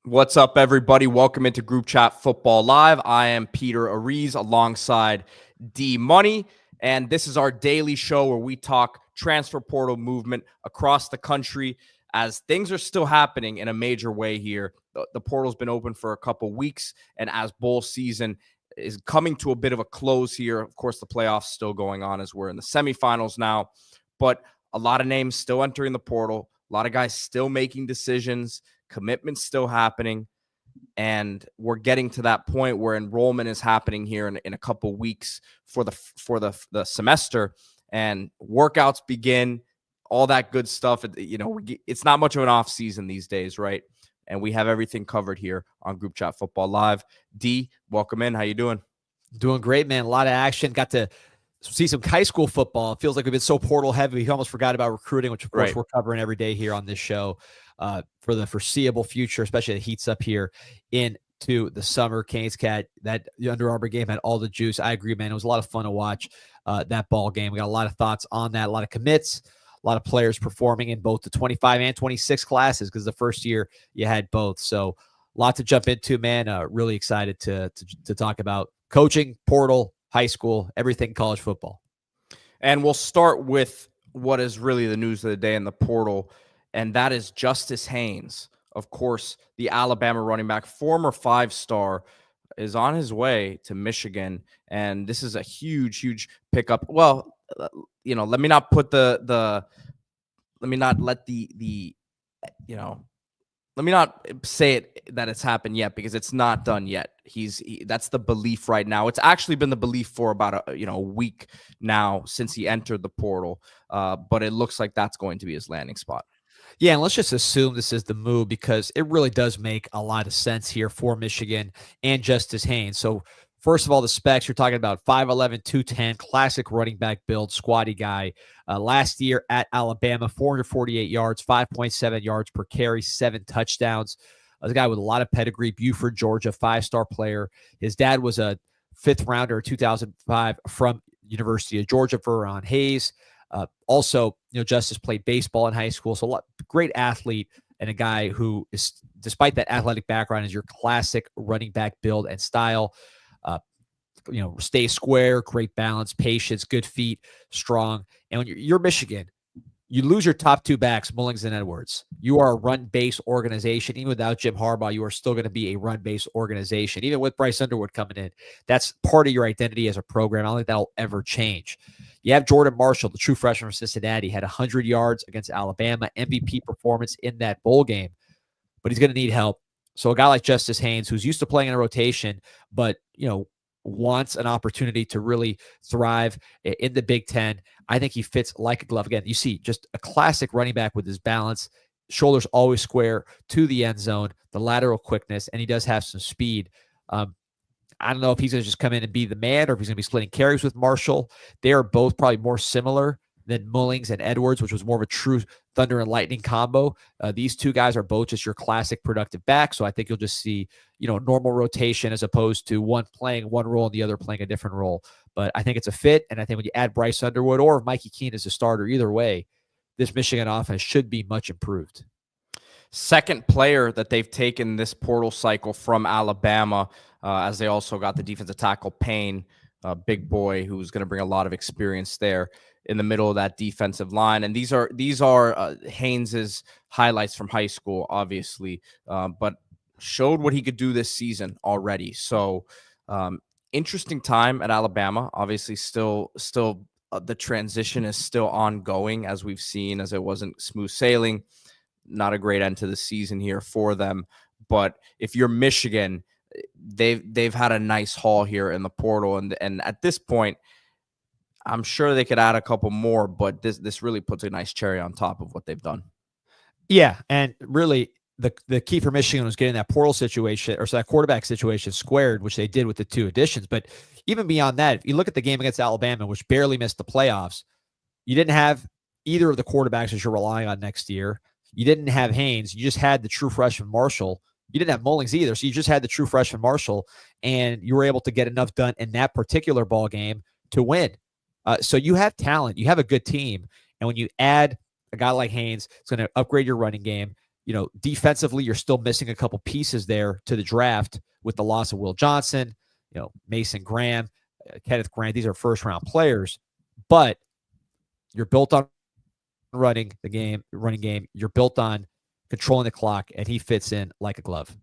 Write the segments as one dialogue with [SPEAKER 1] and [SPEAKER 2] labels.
[SPEAKER 1] What's up, everybody? Welcome into Group Chat Football Live. I am Peter Ariz alongside D Money, and this is our daily show where we talk transfer portal movement across the country as things are still happening in a major way here. The portal's been open for a couple weeks, and as bowl season is coming to a bit of a close here, of course, the playoffs still going on as we're in the semifinals now, but a lot of names still entering the portal, a lot of guys still making decisions, commitments still happening, and we're getting to that point where enrollment is happening here in a couple weeks for the semester, and workouts begin, all that good stuff. It's not much of an off season these days, right? And we have everything covered here on Group Chat Football Live. D, welcome in. How you doing?
[SPEAKER 2] Doing great, man. A lot of action. Got to see some high school football. It feels like we've been so portal heavy. We almost forgot about recruiting, which of course we're covering every day here on this show for the foreseeable future, especially the heats up here into the summer. Canes Cat, that Under Armour game had all the juice. I agree, man. It was a lot of fun to watch that ball game. We got a lot of thoughts on that, a lot of commits, a lot of players performing in both the 25 and 26 classes because the first year you had both. So a lot to jump into, man. Really excited to talk about coaching, portal, high school, everything college football.
[SPEAKER 1] And we'll start with what is really the news of the day in the portal, and that is Justice Haynes. Of course, the Alabama running back, former 5-star, is on his way to Michigan, and this is a huge pickup. Well, let me not put let me not say it that it's happened yet, because it's not done yet. That's the belief right now. It's actually been the belief for about a week now since he entered the portal. But it looks like that's going to be his landing spot.
[SPEAKER 2] Yeah, and let's just assume this is the move because it really does make a lot of sense here for Michigan and Justice Haynes. So first of all, the specs, you're talking about 5'11", 210, classic running back build, squatty guy. Last year at Alabama, 448 yards, 5.7 yards per carry, 7 touchdowns. A guy with a lot of pedigree, Buford, Georgia, 5-star player. His dad was a 5th rounder in 2005 from University of Georgia, Veron Hayes. Also, Justice played baseball in high school, so great athlete and a guy who is, despite that athletic background, is your classic running back build and style. Stay square, great balance, patience, good feet, strong. And when you're Michigan, you lose your top 2 backs, Mullings and Edwards. You are a run-based organization. Even without Jim Harbaugh, you are still going to be a run-based organization. Even with Bryce Underwood coming in, that's part of your identity as a program. I don't think that'll ever change. You have Jordan Marshall, the true freshman from Cincinnati, had 100 yards against Alabama, MVP performance in that bowl game, but he's going to need help. So a guy like Justice Haynes, who's used to playing in a rotation, but, wants an opportunity to really thrive in the Big Ten. I think he fits like a glove. Again, you see just a classic running back with his balance, shoulders always square to the end zone, the lateral quickness, and he does have some speed. I don't know if he's going to just come in and be the man or if he's going to be splitting carries with Marshall. They are both probably more similar than Mullings and Edwards, which was more of a true thunder and lightning combo. These 2 guys are both just your classic productive back. So I think you'll just see, normal rotation as opposed to one playing one role and the other playing a different role. But I think it's a fit. And I think when you add Bryce Underwood or Mikey Keene as a starter, either way, this Michigan offense should be much improved.
[SPEAKER 1] Second player that they've taken this portal cycle from Alabama, as they also got the defensive tackle Payne, big boy who's going to bring a lot of experience there in the middle of that defensive line. And these are Haynes's highlights from high school, obviously, but showed what he could do this season already. So interesting time at Alabama. Obviously, still the transition is still ongoing, as we've seen, as it wasn't smooth sailing. Not a great end to the season here for them. But if you're Michigan, they've had a nice haul here in the portal, and at this point, I'm sure they could add a couple more, but this really puts a nice cherry on top of what they've done.
[SPEAKER 2] Yeah, and really the key for Michigan was getting that portal situation, or so that quarterback situation squared, which they did with the 2 additions. But even beyond that, if you look at the game against Alabama, which barely missed the playoffs, you didn't have either of the quarterbacks that you're relying on next year. You didn't have Haynes. You just had the true freshman Marshall. You didn't have Mullings either, so you just had the true freshman Marshall, and you were able to get enough done in that particular ball game to win. So you have talent. You have a good team. And when you add a guy like Haynes, it's going to upgrade your running game. defensively, you're still missing a couple pieces there to the draft with the loss of Will Johnson, Mason Graham, Kenneth Grant. These are first-round players, but you're built on running game. You're built on controlling the clock, and he fits in like a glove.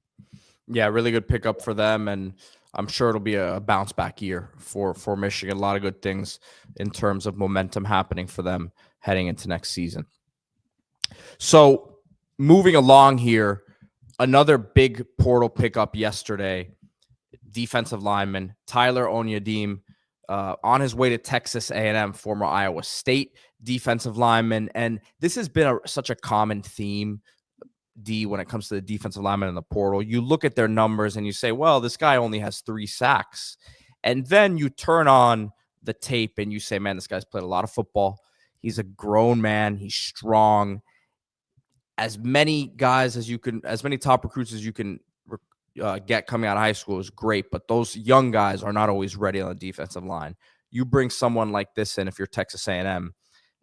[SPEAKER 1] Yeah, really good pickup for them, and I'm sure it'll be a bounce back year for Michigan. A lot of good things in terms of momentum happening for them heading into next season. So moving along here, another big portal pickup yesterday, defensive lineman Tyler Onyedim, on his way to Texas A&M, former Iowa State defensive lineman. And this has been such a common theme, D, when it comes to the defensive lineman in the portal. You look at their numbers and you say, well, this guy only has 3 sacks. And then you turn on the tape and you say, man, this guy's played a lot of football. He's a grown man. He's strong. As many guys as you can, as many top recruits as you can get coming out of high school is great, but those young guys are not always ready on the defensive line. You bring someone like this in, if you're Texas A&M,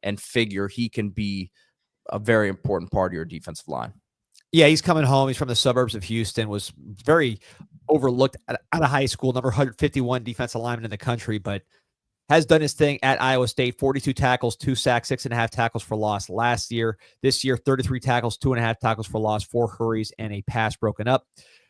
[SPEAKER 1] and figure he can be a very important part of your defensive line.
[SPEAKER 2] Yeah, he's coming home. He's from the suburbs of Houston, was very overlooked out of high school, number 151 defensive lineman in the country, but has done his thing at Iowa State. 42 tackles, 2 sacks, 6.5 tackles for loss last year. This year, 33 tackles, 2.5 tackles for loss, 4 hurries, and a pass broken up.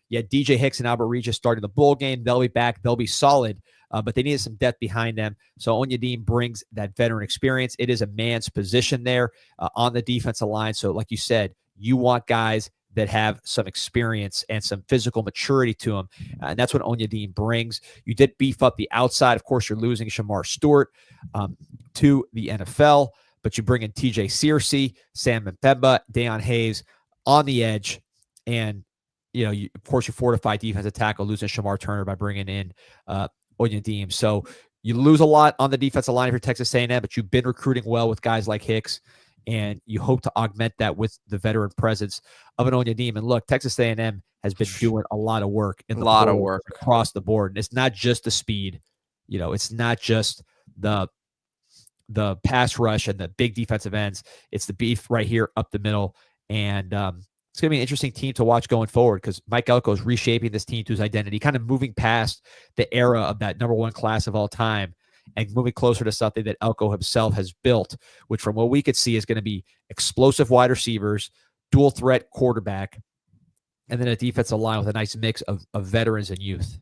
[SPEAKER 2] Yeah, DJ Hicks and Albert Regis starting the bowl game. They'll be back. They'll be solid, but they needed some depth behind them. So Onyedim brings that veteran experience. It is a man's position there on the defensive line. So like you said, you want guys that have some experience and some physical maturity to them. And that's what Onyedim brings. You did beef up the outside. Of course, you're losing Shamar Stewart to the NFL, but you bring in TJ Searcy, Sam Mpemba, Deion Hayes on the edge. And, of course, you fortify defensive tackle, losing Shamar Turner by bringing in Onyedim. So you lose a lot on the defensive line for Texas A&M, but you've been recruiting well with guys like Hicks, and you hope to augment that with the veteran presence of an Onyedim. And look, Texas A&M has been doing a lot of work across the board. And it's not just the speed, it's not just the pass rush and the big defensive ends. It's the beef right here up the middle. And it's going to be an interesting team to watch going forward, because Mike Elko is reshaping this team to his identity, kind of moving past the era of that number 1 class of all time and moving closer to something that Elko himself has built, which from what we could see is going to be explosive wide receivers, dual threat quarterback, and then a defensive line with a nice mix of veterans and youth.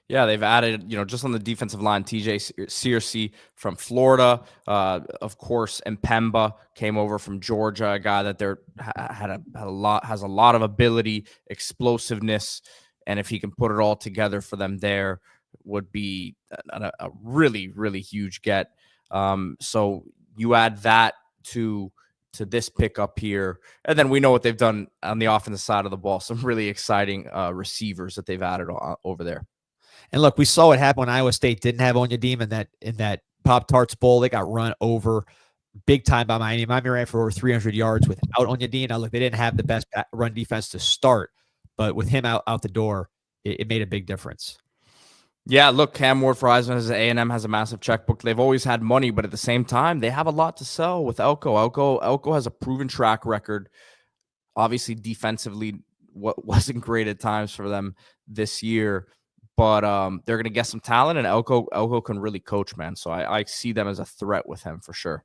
[SPEAKER 1] Yeah, they've added, just on the defensive line, TJ Searcy from Florida. Of course, Mpemba came over from Georgia, a guy that has a lot of ability, explosiveness, and if he can put it all together for them there, would be a really, really huge get. So you add that to this pickup here, and then we know what they've done on the offensive side of the ball. Some really exciting receivers that they've added over there.
[SPEAKER 2] And look, we saw what happened when Iowa State didn't have Onyedim in that Pop-Tarts Bowl. They got run over big time by Miami. Miami ran for over 300 yards without Onyedim. Now, look, they didn't have the best run defense to start, but with him out the door, it made a big difference. Yeah,
[SPEAKER 1] look, Cam Ward for Heisman as A&M has a massive checkbook. They've always had money, but at the same time, they have a lot to sell with Elko. Elko has a proven track record. Obviously, defensively, what wasn't great at times for them this year. But they're going to get some talent, and Elko can really coach, man. So I see them as a threat with him for sure.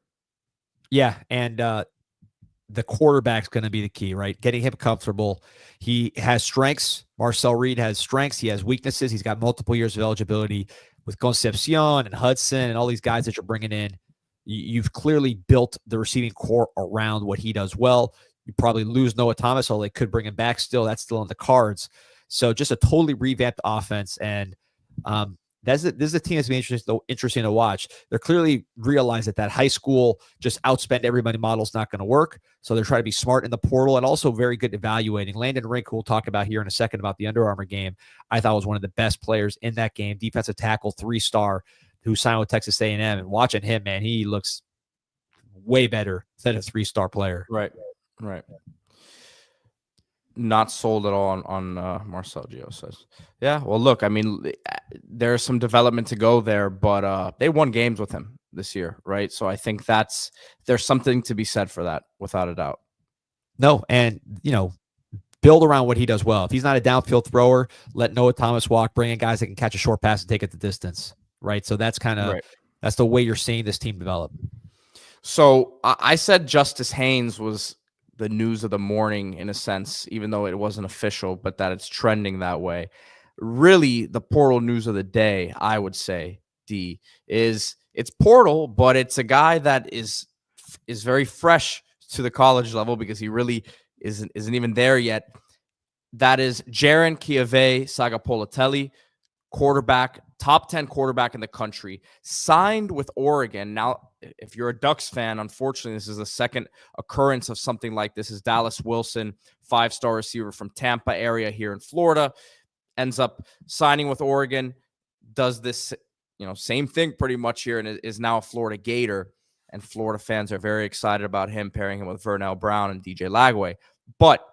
[SPEAKER 2] Yeah, and the quarterback's going to be the key, right? Getting him comfortable. He has strengths. Marcel Reed has strengths. He has weaknesses. He's got multiple years of eligibility with Concepcion and Hudson and all these guys that you're bringing in. You've clearly built the receiving core around what he does well. You probably lose Noah Thomas, although they could bring him back still. That's still on the cards. So just a totally revamped offense, and this is a team that's been interesting to watch. They're clearly realized that high school just outspend everybody model is not going to work, so they're trying to be smart in the portal and also very good evaluating. Landon Rink, who we'll talk about here in a second about the Under Armour game, I thought was one of the best players in that game. Defensive tackle, 3-star, who signed with Texas A&M, and watching him, man, he looks way better than a 3-star player.
[SPEAKER 1] Right. Not sold at all on Marcel Gio says. Yeah, well, look, I mean, there's some development to go there, but they won games with him this year, right? So I think there's something to be said for that, without a doubt.
[SPEAKER 2] No, and build around what he does well. If he's not a downfield thrower, let Noah Thomas walk, bring in guys that can catch a short pass and take it the distance, right? So that's that's the way you're seeing this team develop.
[SPEAKER 1] So I said Justice Haynes was the news of the morning in a sense, even though it wasn't official, but that it's trending that way. Really, the portal news of the day, I would say, D, is it's portal, but it's a guy that is very fresh to the college level because he really isn't even there yet. That is Jaren Sagapolutele, quarterback, top 10 quarterback in the country, signed with Oregon. Now, if you're a Ducks fan, unfortunately, this is the second occurrence of something like this. Is Dallas Wilson, 5-star receiver from Tampa area here in Florida, ends up signing with Oregon, does this, same thing pretty much here, and is now a Florida Gator. And Florida fans are very excited about him, pairing him with Vernell Brown and DJ Lagway. But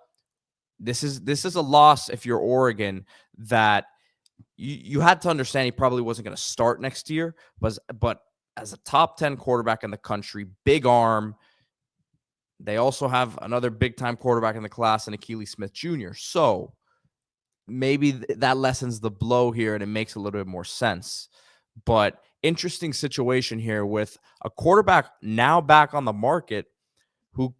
[SPEAKER 1] this is a loss if you're Oregon, that you had to understand he probably wasn't going to start next year, but as a top 10 quarterback in the country, big arm. They also have another big-time quarterback in the class, and Akili Smith Jr. So maybe that lessens the blow here, and it makes a little bit more sense. But interesting situation here with a quarterback now back on the market who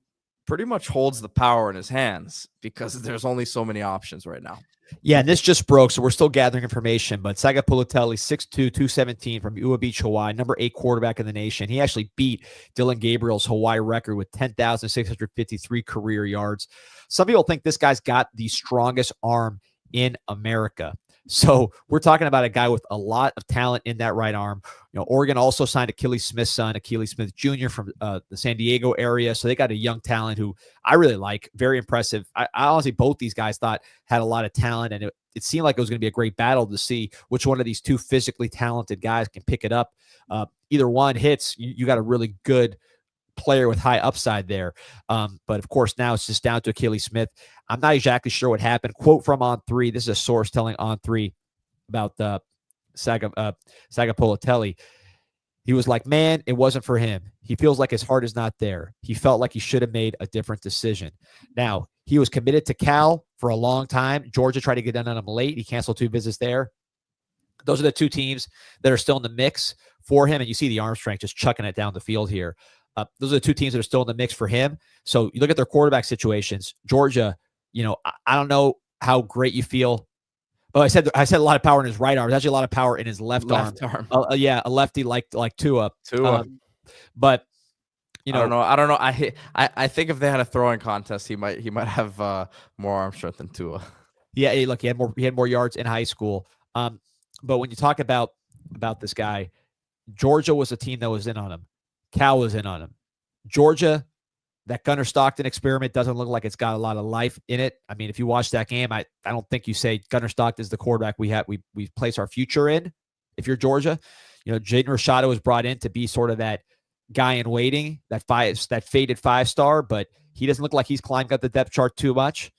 [SPEAKER 1] pretty much holds the power in his hands because there's only so many options right now.
[SPEAKER 2] Yeah, and this just broke, so we're still gathering information. But Sagapolutele, 6'2", 217 from Ua Beach, Hawaii, number 8 quarterback in the nation. He actually beat Dylan Gabriel's Hawaii record with 10,653 career yards. Some people think this guy's got the strongest arm in America. So we're talking about a guy with a lot of talent in that right arm. Oregon also signed Akili Smith's son, Akili Smith Jr. from the San Diego area. So they got a young talent who I really like. Very impressive. I honestly, both these guys thought had a lot of talent, and it seemed like it was going to be a great battle to see which one of these two physically talented guys can pick it up. Either one hits, you got a really good player with high upside there. But of course, now it's just down to Akili Smith. I'm not exactly sure what happened. Quote from On3. This is a source telling On3 about Sagapolutele. He was like, man, it wasn't for him. He feels like his heart is not there. He felt like he should have made a different decision. Now, he was committed to Cal for a long time. Georgia tried to get done on him late. He canceled 2 visits there. Those are the 2 teams that are still in the mix for him. And you see the arm strength just chucking it down the field here. Those are the 2 teams that are still in the mix for him. So you look at their quarterback situations. Georgia, I don't know how great you feel. But I said a lot of power in his right arm. There's actually a lot of power in his left arm. Yeah, a lefty like Tua. But
[SPEAKER 1] I don't know. I think if they had a throwing contest, he might have more arm strength than Tua.
[SPEAKER 2] Yeah, look, he had more yards in high school. But when you talk about this guy, Georgia was a team that was in on him. Cal was in on him. Georgia, that Gunnar Stockton experiment doesn't look like it's got a lot of life in it. I mean, if you watch that game, I don't think you say Gunnar Stockton is the quarterback we place our future in. If you're Georgia, Jaden Rashada was brought in to be sort of that guy in waiting, that faded 5-star, but he doesn't look like he's climbed up the depth chart too much.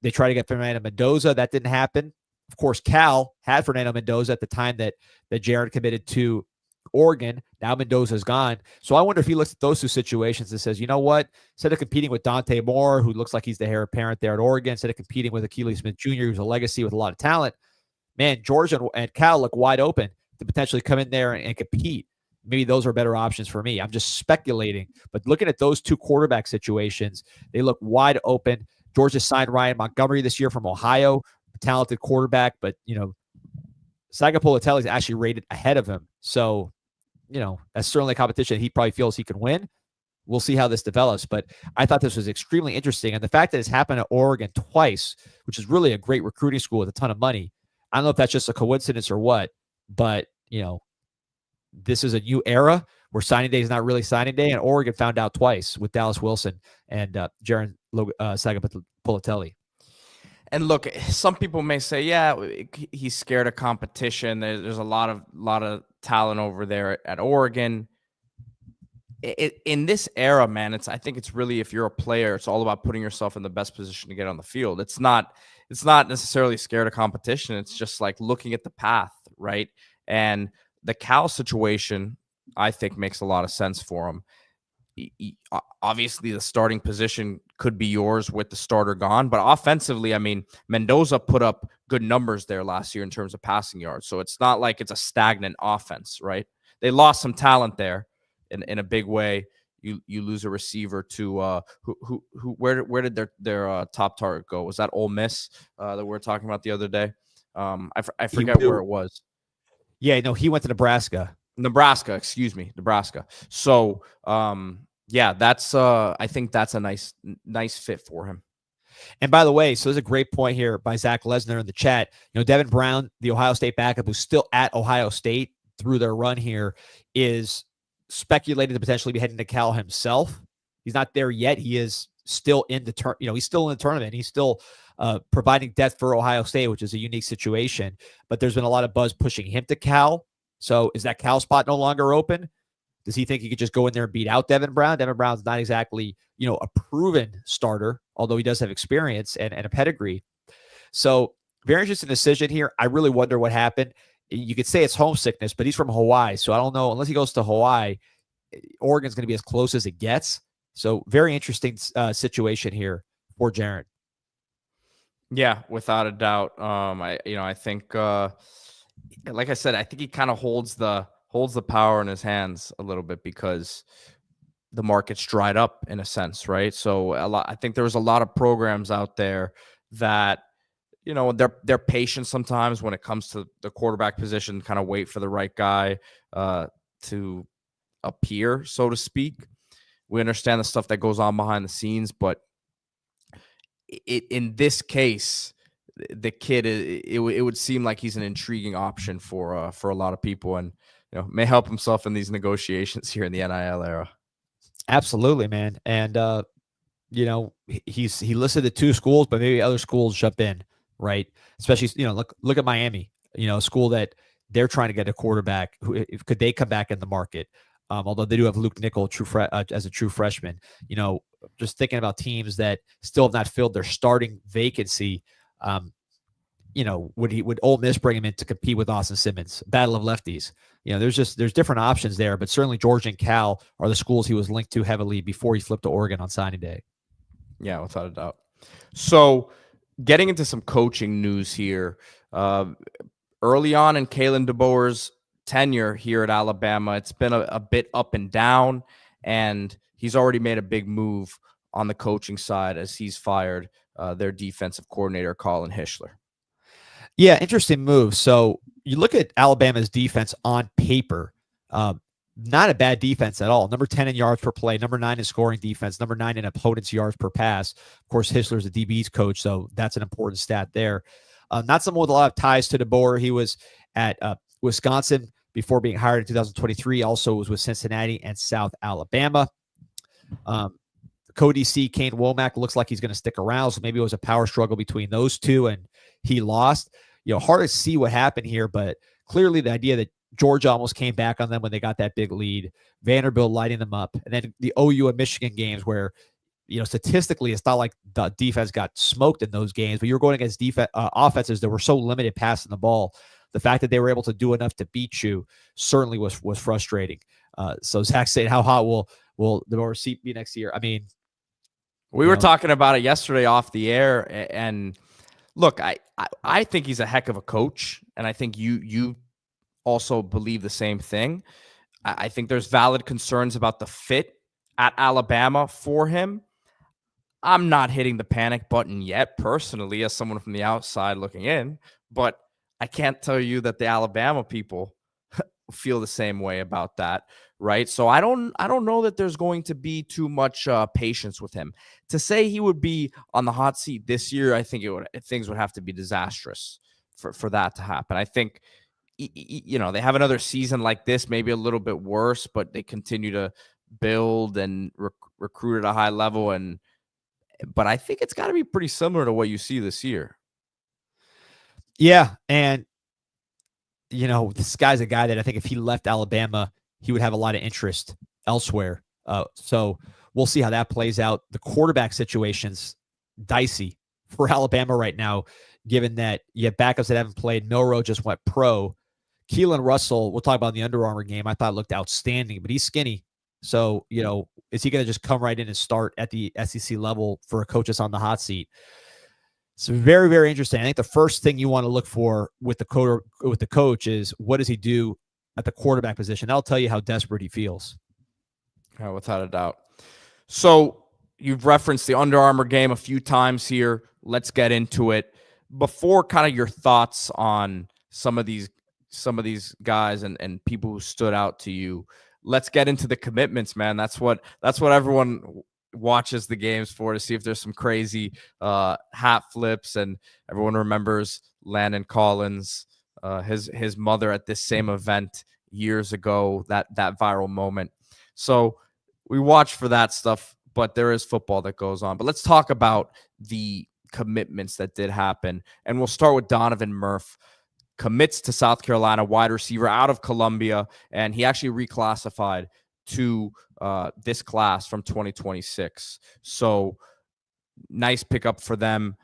[SPEAKER 2] They tried to get Fernando Mendoza. That didn't happen. Of course, Cal had Fernando Mendoza at the time that Jaren committed to Oregon. Now Mendoza's gone. So I wonder if he looks at those 2 situations and says, you know what? Instead of competing with Dante Moore, who looks like he's the heir apparent there at Oregon, instead of competing with Akili Smith Jr., who's a legacy with a lot of talent, man, Georgia and Cal look wide open to potentially come in there and compete. Maybe those are better options for me. I'm just speculating. But looking at those 2 quarterback situations, they look wide open. Georgia signed Ryan Montgomery this year from Ohio, a talented quarterback, but, Sagapolutele is actually rated ahead of him. So, that's certainly a competition he probably feels he can win. We'll see how this develops. But I thought this was extremely interesting. And the fact that it's happened at Oregon twice, which is really a great recruiting school with a ton of money, I don't know if that's just a coincidence or what, but, this is a new era where signing day is not really signing day. And Oregon found out twice with Dallas Wilson and Jaren Sagapolutele.
[SPEAKER 1] And look, some people may say, yeah, he's scared of competition. There's a lot of talent over there at Oregon. In this era, man, I think it's really, if you're a player, it's all about putting yourself in the best position to get on the field. It's not necessarily scared of competition. It's just like looking at the path, right? And the Cal situation, I think, makes a lot of sense for him. obviously the starting position could be yours with the starter gone, but offensively, I mean, Mendoza put up good numbers there last year in terms of passing yards. So it's not like it's a stagnant offense, right? They lost some talent there in a big way. You lose a receiver to where did their top target go? Was that Ole Miss that we were talking about the other day? I forget where it was.
[SPEAKER 2] Yeah, no, he went to Nebraska.
[SPEAKER 1] Nebraska. So yeah, that's I think that's a nice fit for him.
[SPEAKER 2] And by the way, so there's a great point here by Zach Lesnar in the chat. Devin Brown, the Ohio State backup, who's still at Ohio State through their run here, is speculated to potentially be heading to Cal himself. He's not there yet. He is still in the he's still in the tournament. He's still providing depth for Ohio State, which is a unique situation. But there's been a lot of buzz pushing him to Cal. So is that Cal spot no longer open? Does he think he could just go in there and beat out Devin Brown? Devin Brown's not exactly, a proven starter, although he does have experience and a pedigree. So very interesting decision here. I really wonder what happened. You could say it's homesickness, but he's from Hawaii. So I don't know. Unless he goes to Hawaii, Oregon's going to be as close as it gets. So very interesting situation here for Jaren.
[SPEAKER 1] Yeah, without a doubt. I think, like I said, I think he kind of holds the power in his hands a little bit because the market's dried up in a sense, right? So I think there's a lot of programs out there that, they're patient sometimes when it comes to the quarterback position, kind of wait for the right guy to appear, so to speak. We understand the stuff that goes on behind the scenes, but in this case, the kid, it would seem like he's an intriguing option for a lot of people, and may help himself in these negotiations here in the NIL era.
[SPEAKER 2] Absolutely, man. And he listed the 2 schools, but maybe other schools jump in, right? Especially, look at Miami, a school that they're trying to get a quarterback. Could they come back in the market? Although they do have Luke Nickel as a true freshman. Just thinking about teams that still have not filled their starting vacancy. Would Ole Miss bring him in to compete with Austin Simmons? Battle of lefties. There's different options there, but certainly Georgia and Cal are the schools he was linked to heavily before he flipped to Oregon on signing day.
[SPEAKER 1] Yeah, without a doubt. So getting into some coaching news here. Early on in Kalen DeBoer's tenure here at Alabama, it's been a bit up and down, and he's already made a big move on the coaching side as he's fired their defensive coordinator, Colin Hischler.
[SPEAKER 2] Yeah, interesting move. So you look at Alabama's defense on paper, not a bad defense at all. Number 10 in yards per play, number 9 in scoring defense, number 9 in opponent's yards per pass. Of course, Hischler's a DB's coach, so that's an important stat there. Not someone with a lot of ties to DeBoer. He was at Wisconsin before being hired in 2023. Also was with Cincinnati and South Alabama. Cody C. Kane Womack looks like he's going to stick around, so maybe it was a power struggle between those two, and he lost. Hard to see what happened here, but clearly the idea that Georgia almost came back on them when they got that big lead, Vanderbilt lighting them up, and then the OU and Michigan games where, statistically it's not like the defense got smoked in those games, but you're going against offenses that were so limited passing the ball. The fact that they were able to do enough to beat you certainly was frustrating. So Zach saying, how hot will the receipt be next year? I mean,
[SPEAKER 1] we were talking about it yesterday off the air, and look, I think he's a heck of a coach, and I think you also believe the same thing. I think there's valid concerns about the fit at Alabama for him. I'm not hitting the panic button yet, personally, as someone from the outside looking in, but I can't tell you that the Alabama people feel the same way about that, right? So I don't know that there's going to be too much patience with him. To say he would be on the hot seat this year, I think things would have to be disastrous for that to happen. I think they have another season like this, maybe a little bit worse, but they continue to build and recruit at a high level, but I think it's got to be pretty similar to what you see this year.
[SPEAKER 2] Yeah, and this guy's a guy that I think if he left Alabama, he would have a lot of interest elsewhere. So we'll see how that plays out. The quarterback situation's dicey for Alabama right now, given that you have backups that haven't played. Milroe just went pro. Keelan Russell, we'll talk about in the Under Armour game, I thought looked outstanding, but he's skinny. So, is he going to just come right in and start at the SEC level for a coach that's on the hot seat? It's very, very interesting. I think the first thing you want to look for with the coach is, what does he do at the quarterback position? That'll tell you how desperate he feels.
[SPEAKER 1] Yeah, without a doubt. So you've referenced the Under Armour game a few times here. Let's get into it. Before kind of your thoughts on some of these guys and people who stood out to you, let's get into the commitments, man. That's what everyone watches the games for, to see if there's some crazy hat flips, and everyone remembers Landon Collins, his mother at this same event years ago, that viral moment. So we watch for that stuff, but there is football that goes on. But let's talk about the commitments that did happen, and we'll start with Donovan Murph. Commits to South Carolina, wide receiver out of Columbia, and he actually reclassified to this class from 2026. So nice pickup for them.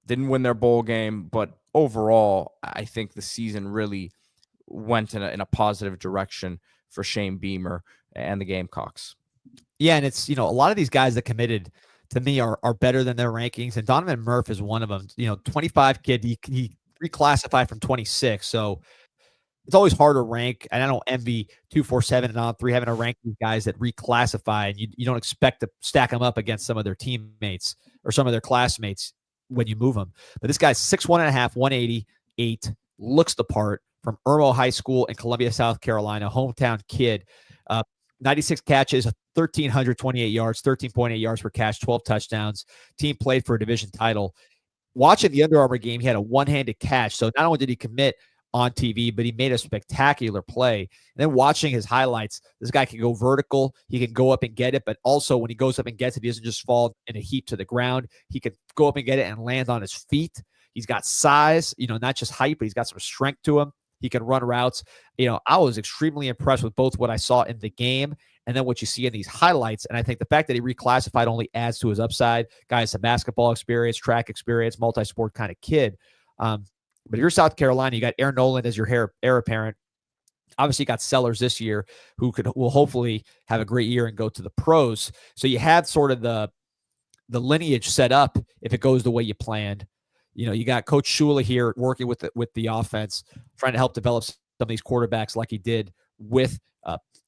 [SPEAKER 1] Didn't win their bowl game, but overall, I think the season really went in a positive direction for Shane Beamer and the Gamecocks.
[SPEAKER 2] Yeah, and it's, a lot of these guys that committed to me are better than their rankings, and Donovan Murph is one of them. 25 kid, he reclassified from 26, so it's always hard to rank, and I don't envy 247 and On3 having to rank these guys that reclassify, and you don't expect to stack them up against some of their teammates or some of their classmates when you move them. But this guy's 6'1.5", 188, looks the part, from Irmo High School in Columbia, South Carolina, hometown kid. 96 catches, 1,328 yards, 13.8 yards per catch, 12 touchdowns. Team played for a division title. Watching the Under Armour game, he had a one-handed catch. So not only did he commit on TV, but he made a spectacular play. And then watching his highlights, this guy can go vertical. He can go up and get it, but also when he goes up and gets it, he doesn't just fall in a heap to the ground. He can go up and get it and land on his feet. He's got size, not just height, but he's got some strength to him. He can run routes. I was extremely impressed with both what I saw in the game and then what you see in these highlights. And I think the fact that he reclassified only adds to his upside. Guy has some basketball experience, track experience, multi-sport kind of kid. But if you're South Carolina, you got Aaron Noland as your heir apparent. Obviously, you got Sellers this year, who will hopefully have a great year and go to the pros. So you have sort of the lineage set up if it goes the way you planned. You got Coach Shula here working with the offense, trying to help develop some of these quarterbacks like he did with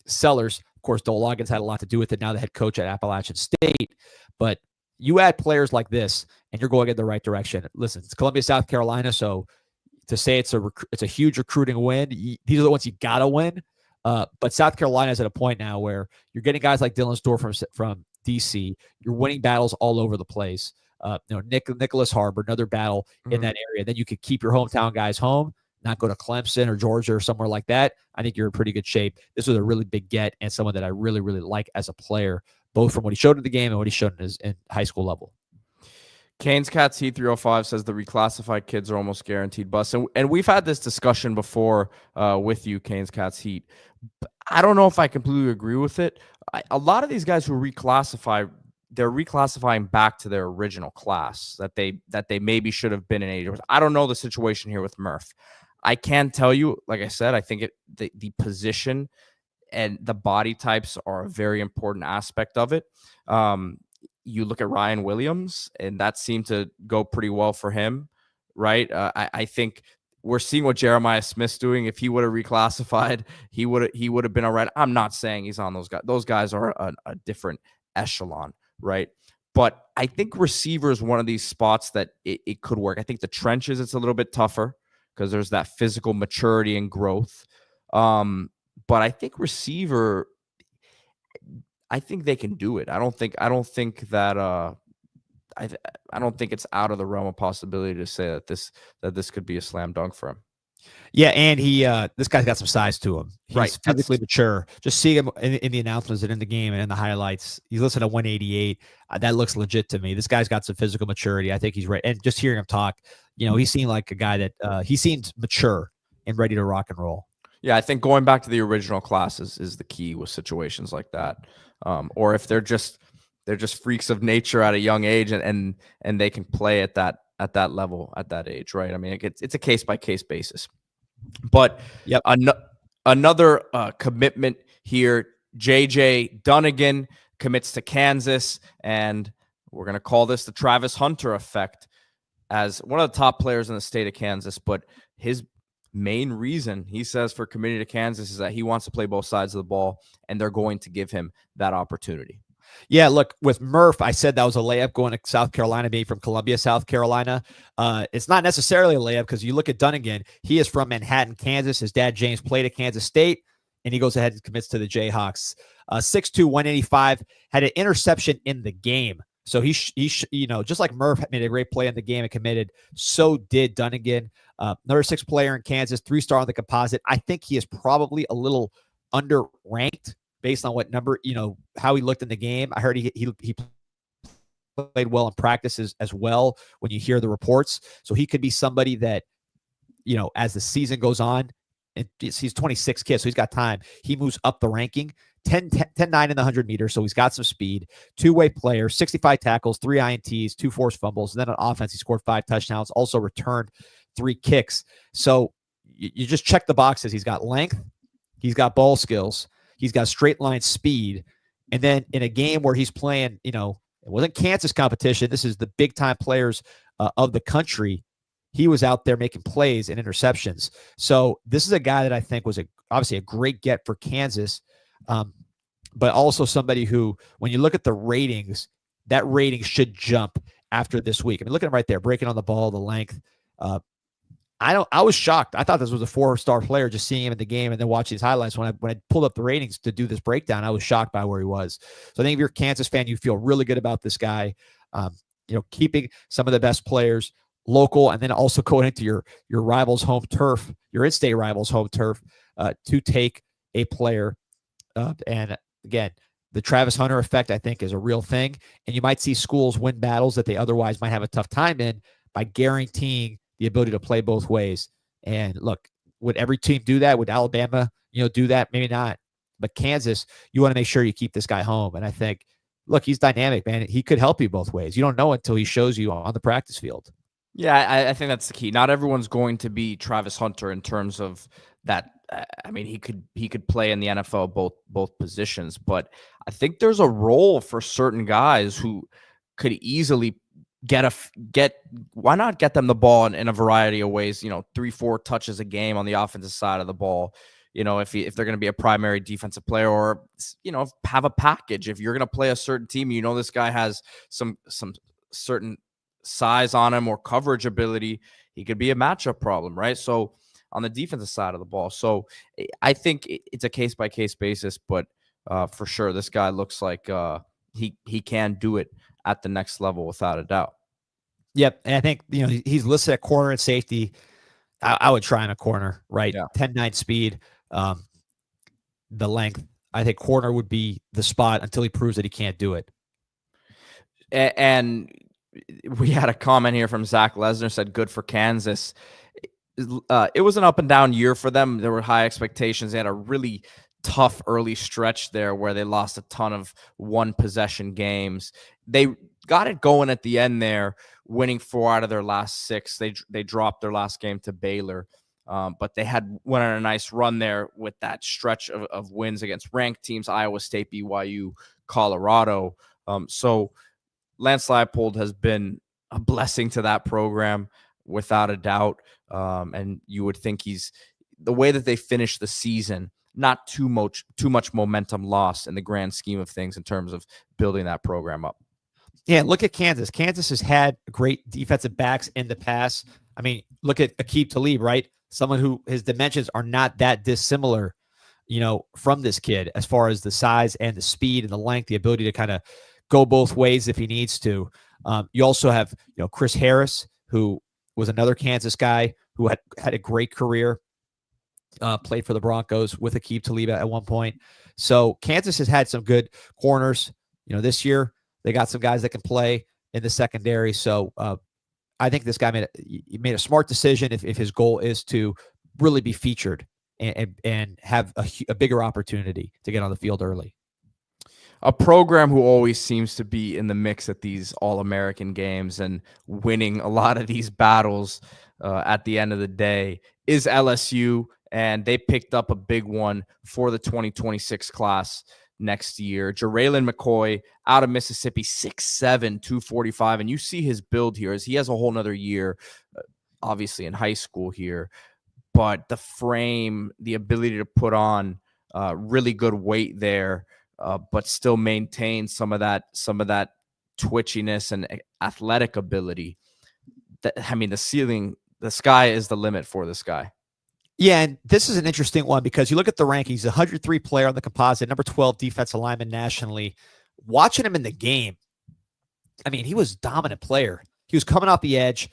[SPEAKER 2] Sellers. Of course, Dole Loggins had a lot to do with it, now the head coach at Appalachian State. But you add players like this, and you're going in the right direction. Listen, it's Columbia, South Carolina, so to say it's a huge recruiting win, these are the ones you got to win. But South Carolina is at a point now where you're getting guys like Dylan Storr from DC. You're winning battles all over the place. Nicholas Harbor, another battle in that area. Then you could keep your hometown guys home, not go to Clemson or Georgia or somewhere like that. I think you're in pretty good shape. This was a really big get, and someone that I really, really like as a player, both from what he showed in the game and what he showed in high school level.
[SPEAKER 1] Canes Cats Heat 305 says the reclassified kids are almost guaranteed busts. And we've had this discussion before with you, Canes Cats Heat. I don't know if I completely agree with it. A lot of these guys who reclassify, they're reclassifying back to their original class that they maybe should have been in age. I don't know the situation here with Murph. I can tell you, like I said, I think the position and the body types are a very important aspect of it. You look at Ryan Williams, and that seemed to go pretty well for him, right? I think we're seeing what Jeremiah Smith's doing. If he would have reclassified, he would have been all right. I'm not saying he's on those guys. Those guys are a different echelon, right? But I think receiver is one of these spots that it could work. I think the trenches, it's a little bit tougher because there's that physical maturity and growth. But I think receiver, I think they can do it. I don't think that I don't think it's out of the realm of possibility to say that this could be a slam dunk for him.
[SPEAKER 2] Yeah, and this guy's got some size to him. He's
[SPEAKER 1] right,
[SPEAKER 2] physically mature. Just seeing him in the announcements and in the game and in the highlights, he's listed at 188. That looks legit to me. This guy's got some physical maturity. I think he's right. And just hearing him talk, he seemed like a guy that he seemed mature and ready to rock and roll.
[SPEAKER 1] Yeah, I think going back to the original class is the key with situations like that. Or if they're just freaks of nature at a young age and they can play at that level at that age, right? I mean, it's a case by case basis. But
[SPEAKER 2] yep.
[SPEAKER 1] Another commitment here JJ Dunnigan commits to Kansas, and we're going to call this the Travis Hunter effect, as one of the top players in the state of Kansas. But his main reason, he says, for committing to Kansas is that he wants to play both sides of the ball, and they're going to give him that opportunity.
[SPEAKER 2] Yeah, look, with Murph, I said that was a layup going to South Carolina, being from Columbia, South Carolina. It's not necessarily a layup because you look at Dunnigan. He is from Manhattan, Kansas. His dad, James, played at Kansas State, and he goes ahead and commits to the Jayhawks. 6'2", 185, had an interception in the game. So he just like Murph made a great play in the game and committed, so did Dunnigan. Another 6 player in Kansas, 3-star on the composite. I think he is probably a little underranked based on what number, how he looked in the game. I heard he played well in practices as well when you hear the reports. So he could be somebody that, as the season goes on, and he's 26 kids, so he's got time. He moves up the ranking. 10-9 in the 100 meters, so he's got some speed. Two-way player, 65 tackles, 3 INTs, 2 forced fumbles. And then on offense, he scored 5 touchdowns, also returned 3 kicks. So you just check the boxes. He's got length. He's got ball skills. He's got straight line speed. And then in a game where he's playing, it wasn't Kansas competition. This is the big-time players of the country. He was out there making plays and interceptions. So this is a guy that I think was obviously a great get for Kansas. But also somebody who, when you look at the ratings, that rating should jump after this week. I mean, look at him right there, breaking on the ball, the length. I was shocked. I thought this was a 4-star player, just seeing him in the game and then watching his highlights. When I pulled up the ratings to do this breakdown, I was shocked by where he was. So I think if you're a Kansas fan, you feel really good about this guy. Keeping some of the best players local, and then also going into your rivals' home turf, your in-state rivals' home turf, to take a player. And again, the Travis Hunter effect, I think, is a real thing. And you might see schools win battles that they otherwise might have a tough time in by guaranteeing the ability to play both ways. And look, would every team do that? Would Alabama, do that? Maybe not. But Kansas, you want to make sure you keep this guy home. And I think, look, he's dynamic, man. He could help you both ways. You don't know until he shows you on the practice field.
[SPEAKER 1] Yeah, I think that's the key. Not everyone's going to be Travis Hunter in terms of that. I mean, he could play in the NFL both positions, but I think there's a role for certain guys who could easily why not get them the ball in a variety of ways, 3-4 touches a game on the offensive side of the ball, if they're going to be a primary defensive player, or, have a package. If you're going to play a certain team, this guy has some certain size on him or coverage ability, he could be a matchup problem, right? So on the defensive side of the ball. So I think it's a case-by-case basis, but for sure, this guy looks like he can do it at the next level without a doubt.
[SPEAKER 2] Yep, and I think, he's listed at corner and safety. I would try in a corner, right? Yeah. 10-9 speed, the length. I think corner would be the spot until he proves that he can't do it.
[SPEAKER 1] And we had a comment here from Zach Lesnar, said good for Kansas. It was an up and down year for them. There were high expectations. They had a really tough early stretch there where they lost a ton of 1-possession games. They got it going at the end there, winning 4 out of their last 6. They dropped their last game to Baylor, but they went on a nice run there with that stretch of wins against ranked teams, Iowa State, BYU, Colorado. So Lance Leipold has been a blessing to that program without a doubt. And you would think the way that they finished the season, not too much momentum lost in the grand scheme of things in terms of building that program up.
[SPEAKER 2] Yeah, look at Kansas. Kansas has had great defensive backs in the past. I mean, look at Aqib Talib, right? Someone who his dimensions are not that dissimilar, from this kid as far as the size and the speed and the length, the ability to kind of go both ways if he needs to. You also have, Chris Harris, who was another Kansas guy who had a great career, played for the Broncos with Aqib Talib at one point. So Kansas has had some good corners. This year they got some guys that can play in the secondary. So I think this guy made a smart decision if his goal is to really be featured and have a bigger opportunity to get on the field early.
[SPEAKER 1] A program who always seems to be in the mix at these All-American games and winning a lot of these battles at the end of the day is LSU, and they picked up a big one for the 2026 class. next year. Jeran McCoy out of Mississippi, 6'7", 245. And you see his build here as he has a whole nother year, obviously in high school here. But the frame, the ability to put on really good weight there, but still maintain some of that twitchiness and athletic ability. I mean, the sky is the limit for this guy.
[SPEAKER 2] Yeah, and this is an interesting one because you look at the rankings, 103 player on the composite, number 12 defensive lineman nationally. Watching him in the game, I mean, he was a dominant player. He was coming off the edge,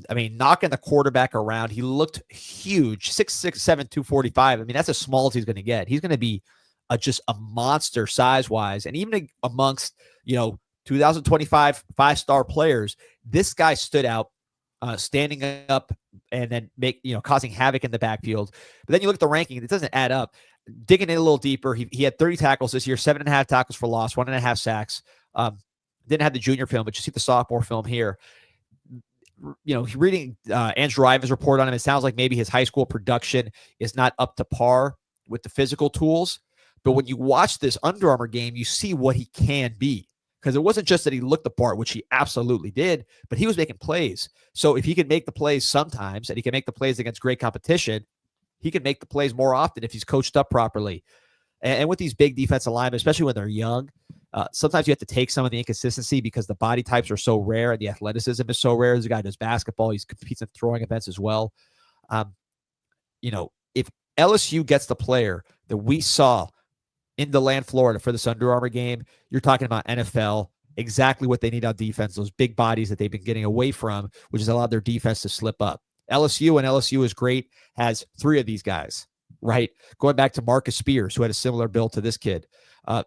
[SPEAKER 2] I mean, knocking the quarterback around. He looked huge, 6'6", 245. I mean, that's as small as he's going to get. He's going to be just a monster size-wise. And even amongst, 2025 five-star players, this guy stood out, standing up and then causing havoc in the backfield. But then you look at the ranking, it doesn't add up. Digging in a little deeper, he had 30 tackles this year, 7.5 tackles for loss, 1.5 sacks. Didn't have the junior film, but you see the sophomore film here. Reading Andrew Ivan's report on him, it sounds like maybe his high school production is not up to par with the physical tools. But when you watch this Under Armour game, you see what he can be. Because it wasn't just that he looked the part, which he absolutely did, but he was making plays. So if he can make the plays sometimes, and he can make the plays against great competition, he can make the plays more often if he's coached up properly. And with these big defensive linemen, especially when they're young, sometimes you have to take some of the inconsistency because the body types are so rare and the athleticism is so rare. This guy does basketball. He competes in throwing events as well. If LSU gets the player that we saw in DeLand, Florida for this Under Armour game, you're talking about NFL, exactly what they need on defense, those big bodies that they've been getting away from, which has allowed their defense to slip up. LSU is great, has 3 of these guys, right? Going back to Marcus Spears, who had a similar build to this kid.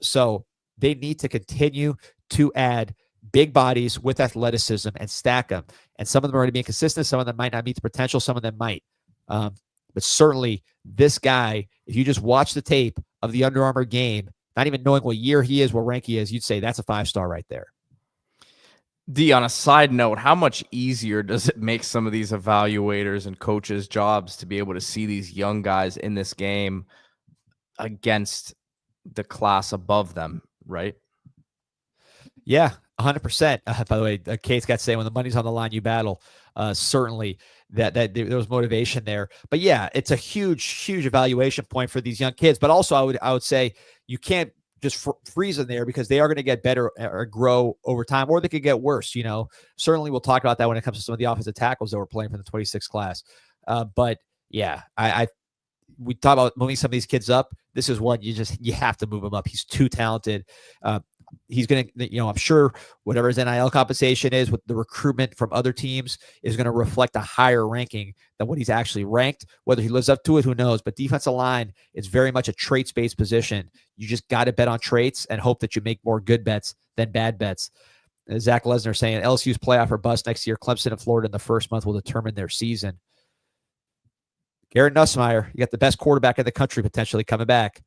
[SPEAKER 2] So they need to continue to add big bodies with athleticism and stack them. And some of them are going to be inconsistent. Some of them might not meet the potential. Some of them might. But certainly this guy, if you just watch the tape of the Under Armour game, not even knowing what year he is, what rank he is, you'd say that's a 5-star right there.
[SPEAKER 1] D, on a side note, how much easier does it make some of these evaluators and coaches' jobs to be able to see these young guys in this game against the class above them, right?
[SPEAKER 2] Yeah, 100%. By the way, Kate's got to say, when the money's on the line, you battle. Certainly that there was motivation there. But yeah, it's a huge evaluation point for these young kids. But also I would say you can't just freeze them there because they are going to get better or grow over time, or they could get worse. Certainly we'll talk about that when it comes to some of the offensive tackles that we're playing from the 26 class. But yeah, we talk about moving some of these kids up. This is one you have to move him up. He's too talented. He's going to, I'm sure whatever his NIL compensation is with the recruitment from other teams is going to reflect a higher ranking than what he's actually ranked. Whether he lives up to it, who knows? But defensive line is very much a traits-based position. You just got to bet on traits and hope that you make more good bets than bad bets. Zach Lesnar saying LSU's playoff or bust next year. Clemson and Florida in the first month will determine their season. Garrett Nussmeier, you got the best quarterback in the country potentially coming back.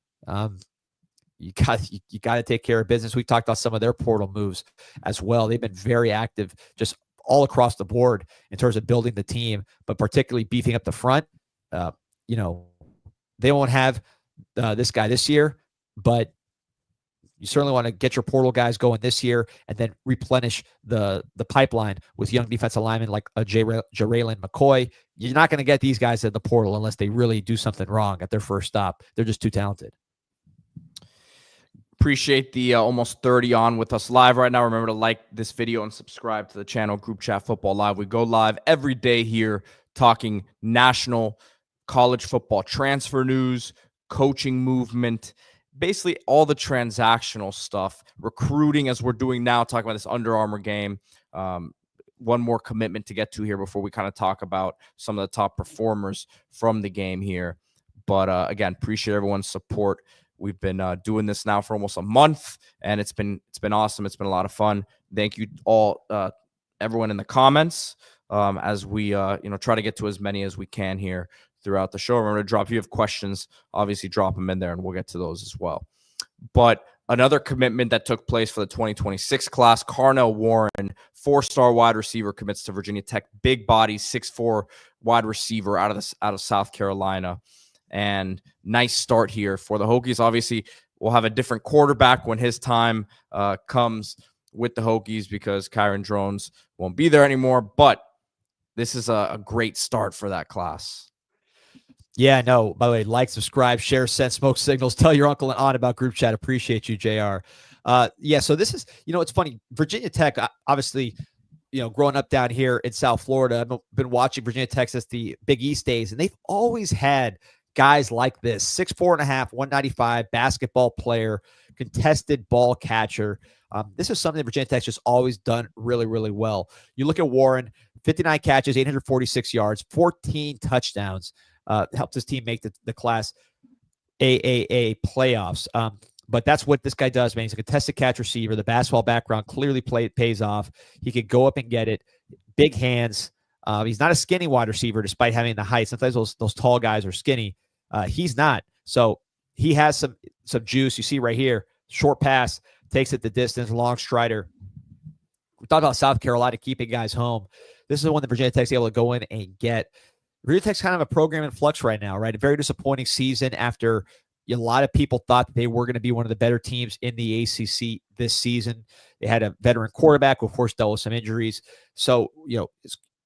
[SPEAKER 2] You got to take care of business. We talked about some of their portal moves as well. They've been very active just all across the board in terms of building the team, but particularly beefing up the front. They won't have this guy this year, but you certainly want to get your portal guys going this year and then replenish the pipeline with young defensive linemen like Jeran McCoy. You're not going to get these guys in the portal unless they really do something wrong at their first stop. They're just too talented.
[SPEAKER 1] Appreciate the almost 30 on with us live right now. Remember to like this video and subscribe to the channel, Group Chat Football Live. We go live every day here talking national college football transfer news, coaching movement, basically all the transactional stuff, recruiting as we're doing now, talking about this Under Armour game. One more commitment to get to here before we kind of talk about some of the top performers from the game here. But again, appreciate everyone's support. We've been doing this now for almost a month, and it's been awesome. It's been a lot of fun. Thank you all, everyone in the comments, as we try to get to as many as we can here throughout the show. Remember to drop, if you have questions, obviously drop them in there, and we'll get to those as well. But another commitment that took place for the 2026 class, Carnell Warren, 4-star wide receiver, commits to Virginia Tech. Big body, 6'4" wide receiver out of South Carolina. And nice start here for the Hokies. Obviously, we'll have a different quarterback when his time comes with the Hokies, because Kyron Drones won't be there anymore. But this is a great start for that class.
[SPEAKER 2] Yeah, no, by the way, like, subscribe, share, send smoke signals, tell your uncle and aunt about group chat. Appreciate you, JR. Yeah, so this is, it's funny. Virginia Tech, obviously, growing up down here in South Florida, I've been watching Virginia Tech since the Big East days, and they've always had guys like this, 6'4.5", 195 basketball player, contested ball catcher. This is something that Virginia Tech's just always done really, really well. You look at Warren, 59 catches, 846 yards, 14 touchdowns. Helped his team make the Class AAA playoffs. But that's what this guy does, man. He's a contested catch receiver. The basketball background clearly pays off. He could go up and get it. Big hands. He's not a skinny wide receiver, despite having the height. Sometimes those tall guys are skinny. He's not. So he has some juice. You see right here, short pass, takes it the distance, long strider. We talked about South Carolina keeping guys home. This is the one that Virginia Tech's able to go in and get. Virginia Tech's kind of a program in flux right now, right? A very disappointing season after a lot of people thought that they were going to be one of the better teams in the ACC this season. They had a veteran quarterback who, of course, dealt with some injuries. So,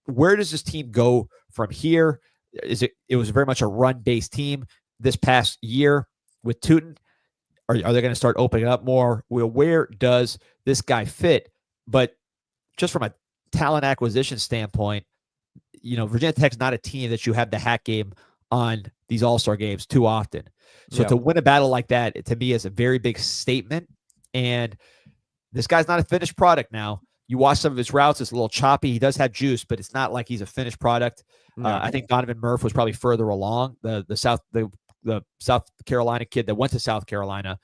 [SPEAKER 2] where does this team go from here? It was very much a run-based team this past year with Tootin. Are they going to start opening up more? Well, where does this guy fit? But just from a talent acquisition standpoint, Virginia Tech's not a team that you have the hat game on these all-star games too often. So to win a battle like that, to me, is a very big statement. And this guy's not a finished product now. You watch some of his routes, it's a little choppy. He does have juice, but it's not like he's a finished product. I think Donovan Murph was probably further along. The South Carolina kid that went to South Carolina.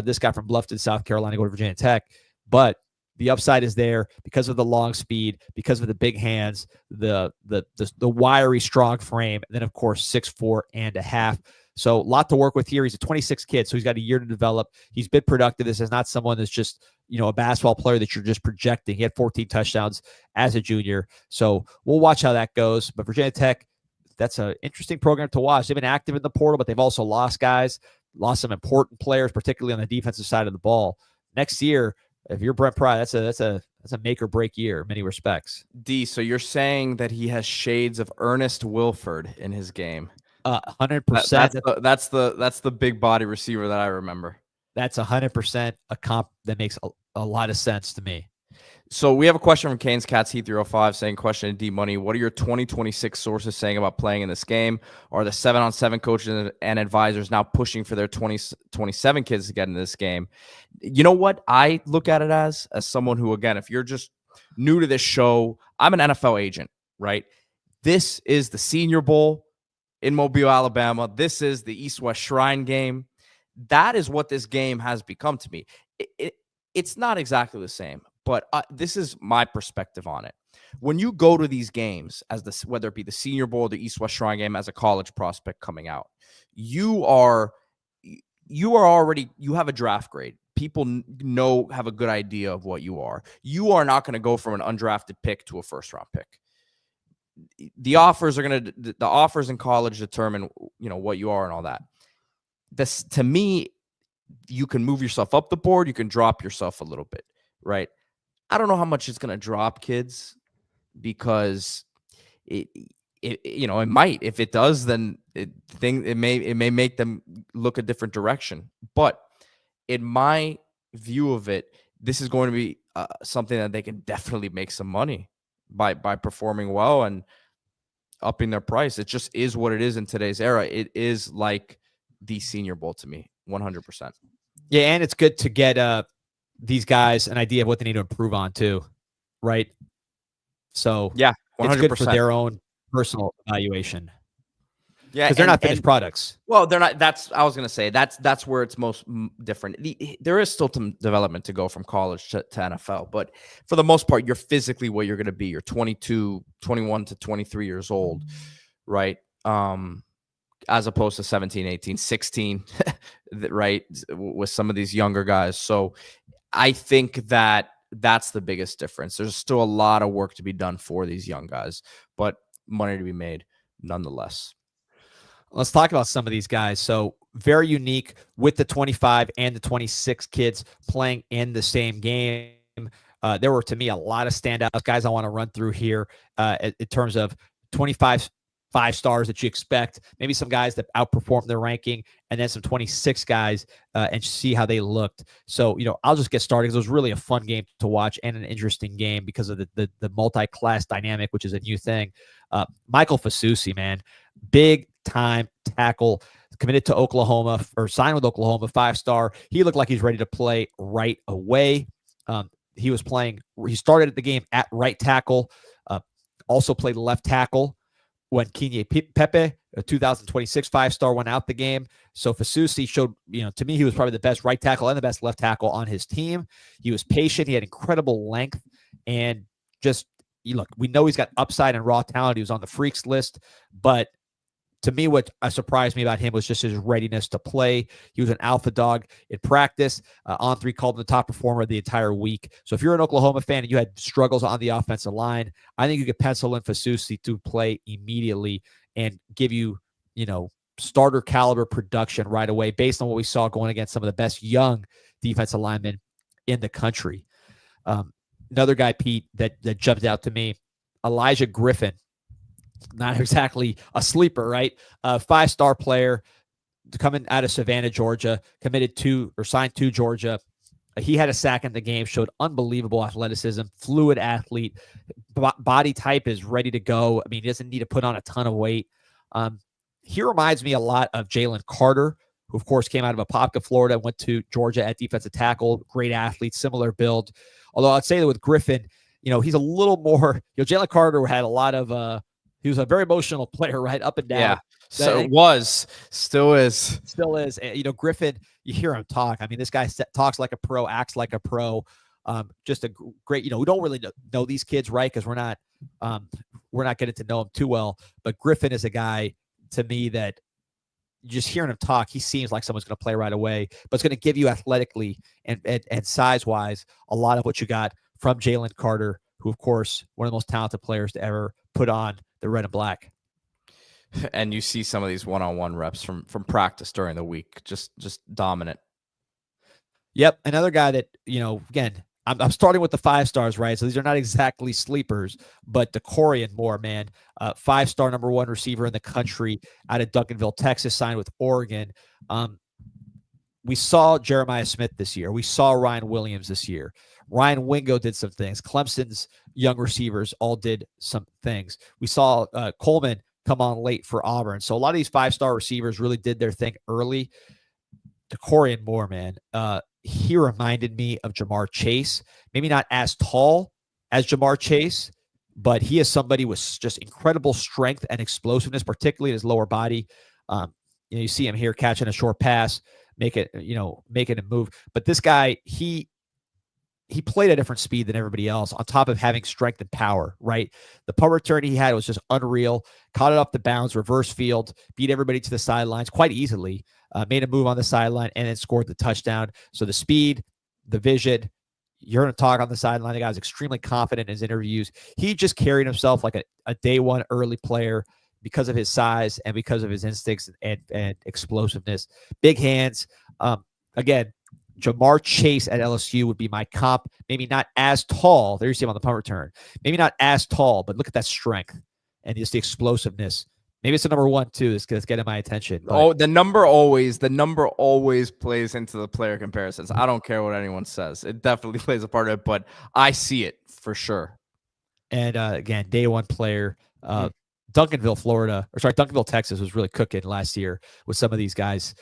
[SPEAKER 2] This guy from Bluffton, South Carolina, go to Virginia Tech. But the upside is there because of the long speed, because of the big hands, the wiry, strong frame, and then, of course, 6'4.5". So a lot to work with here. He's a 26 kid, so he's got a year to develop. He's been productive. This is not someone that's just, a basketball player that you're just projecting. He had 14 touchdowns as a junior. So we'll watch how that goes. But Virginia Tech, that's an interesting program to watch. They've been active in the portal, but they've also lost guys, lost some important players, particularly on the defensive side of the ball. Next year, if you're Brent Pry, that's a make or break year in many respects.
[SPEAKER 1] D, so you're saying that he has shades of Ernest Wilford in his game?
[SPEAKER 2] 100%.
[SPEAKER 1] That's the big body receiver that I remember.
[SPEAKER 2] That's 100% a comp that makes a lot of sense to me.
[SPEAKER 1] So we have a question from Canes Cats Heat 305 saying, question to D Money, what are your 2026 sources saying about playing in this game? Are the 7-on-7 coaches and advisors now pushing for their 27 kids to get into this game? You know what I look at it as someone who, again, if you're just new to this show, I'm an NFL agent, right? This is the Senior Bowl in Mobile, Alabama. This is the East-West Shrine game. That is what this game has become to me. It's not exactly the same, but this is my perspective on it. When you go to these games, whether it be the Senior Bowl or the East-West Shrine game as a college prospect coming out, you have a draft grade. People have a good idea of what you are. You are not going to go from an undrafted pick to a first-round pick. The offers in college determine, what you are and all that. This, to me, you can move yourself up the board. You can drop yourself a little bit, right? I don't know how much it's going to drop kids, because it might. If it does, then it may make them look a different direction. But in my view of it, this is going to be something that they can definitely make some money by performing well and upping their price. It just is what it is in today's era. It is like the Senior Bowl to me, 100%.
[SPEAKER 2] Yeah, and it's good to get these guys an idea of what they need to improve on too, right? So
[SPEAKER 1] yeah, 100%.
[SPEAKER 2] It's good for their own personal evaluation.
[SPEAKER 1] Yeah,
[SPEAKER 2] because they're not finished products.
[SPEAKER 1] Well, they're not. I was going to say that's where it's most different. There is still some development to go from college to NFL, but for the most part, you're physically what you're going to be. You're 22, 21 to 23 years old, right? As opposed to 17, 18, 16, right? With some of these younger guys. So I think that's the biggest difference. There's still a lot of work to be done for these young guys, but money to be made nonetheless.
[SPEAKER 2] Let's talk about some of these guys. So very unique with the 25 and the 26 kids playing in the same game. There were, to me, a lot of standouts, guys I want to run through here in terms of 25 5 stars that you expect, maybe some guys that outperformed their ranking, and then some 26 guys and see how they looked. So, I'll just get started because it was really a fun game to watch and an interesting game because of the multi-class dynamic, which is a new thing. Michael Fasusi, man, big time tackle, committed to Oklahoma or signed with Oklahoma, 5-star. He looked like he's ready to play right away. He started the game at right tackle, also played left tackle when Kenye Pepe, a 2026 5-star, went out the game. So Fasusi showed, to me, he was probably the best right tackle and the best left tackle on his team. He was patient. He had incredible length. And just, look, we know he's got upside and raw talent. He was on the freaks list. But to me, what surprised me about him was just his readiness to play. He was an alpha dog in practice. On3 called him the top performer of the entire week. So if you're an Oklahoma fan and you had struggles on the offensive line, I think you could pencil in Fasusi to play immediately and give you, starter caliber production right away based on what we saw going against some of the best young defensive linemen in the country. Another guy, Pete, that jumped out to me, Elijah Griffin. Not exactly a sleeper, right? 5-star player coming out of Savannah, Georgia, signed to Georgia. He had a sack in the game, showed unbelievable athleticism, fluid athlete, body type is ready to go. I mean, he doesn't need to put on a ton of weight. He reminds me a lot of Jalen Carter, who, of course, came out of Apopka, Florida, went to Georgia at defensive tackle, great athlete, similar build. Although I'd say that with Griffin, he's a little more, Jalen Carter had a lot of, he was a very emotional player, right? Up and down.
[SPEAKER 1] Yeah. So it was, still is.
[SPEAKER 2] Still is. Griffin, you hear him talk. I mean, this guy talks like a pro, acts like a pro. Just a great, we don't really know these kids, right? Because we're not getting to know him too well. But Griffin is a guy, to me, that just hearing him talk, he seems like someone's going to play right away. But it's going to give you athletically and size-wise a lot of what you got from Jalen Carter, who, of course, one of the most talented players to ever put on the red and black.
[SPEAKER 1] And you see some of these one-on-one reps from practice during the week, just dominant.
[SPEAKER 2] Yep. Another guy that, again, I'm starting with the 5-stars, right? So these are not exactly sleepers, but Jaren Moore, man, 5-star number 1 receiver in the country out of Duncanville, Texas, signed with Oregon. We saw Jeremiah Smith this year. We saw Ryan Williams this year. Ryan Wingo did some things. Clemson's young receivers all did some things. We saw Coleman come on late for Auburn. So a lot of these 5-star receivers really did their thing early. Jaren Moore, man, he reminded me of Jamar Chase. Maybe not as tall as Jamar Chase, but he is somebody with just incredible strength and explosiveness, particularly in his lower body. You see him here catching a short pass, making a move. But this guy, he played at a different speed than everybody else, on top of having strength and power, right? The punt return he had was just unreal. Caught it off the bounds, reverse field, beat everybody to the sidelines quite easily, made a move on the sideline, and then scored the touchdown. So the speed, the vision, you're going to talk on the sideline. The guy was extremely confident in his interviews. He just carried himself like a day one early player because of his size and because of his instincts and explosiveness. Big hands. Again, Jamar Chase at LSU would be my comp. Maybe not as tall. There you see him on the punt return. Maybe not as tall, but look at that strength and just the explosiveness. Maybe it's the number 1 too. It's getting my attention. But
[SPEAKER 1] the number always plays into the player comparisons. I don't care what anyone says. It definitely plays a part of it, but I see it for sure.
[SPEAKER 2] And again, day 1 player. Duncanville, Texas was really cooking last year with some of these guys.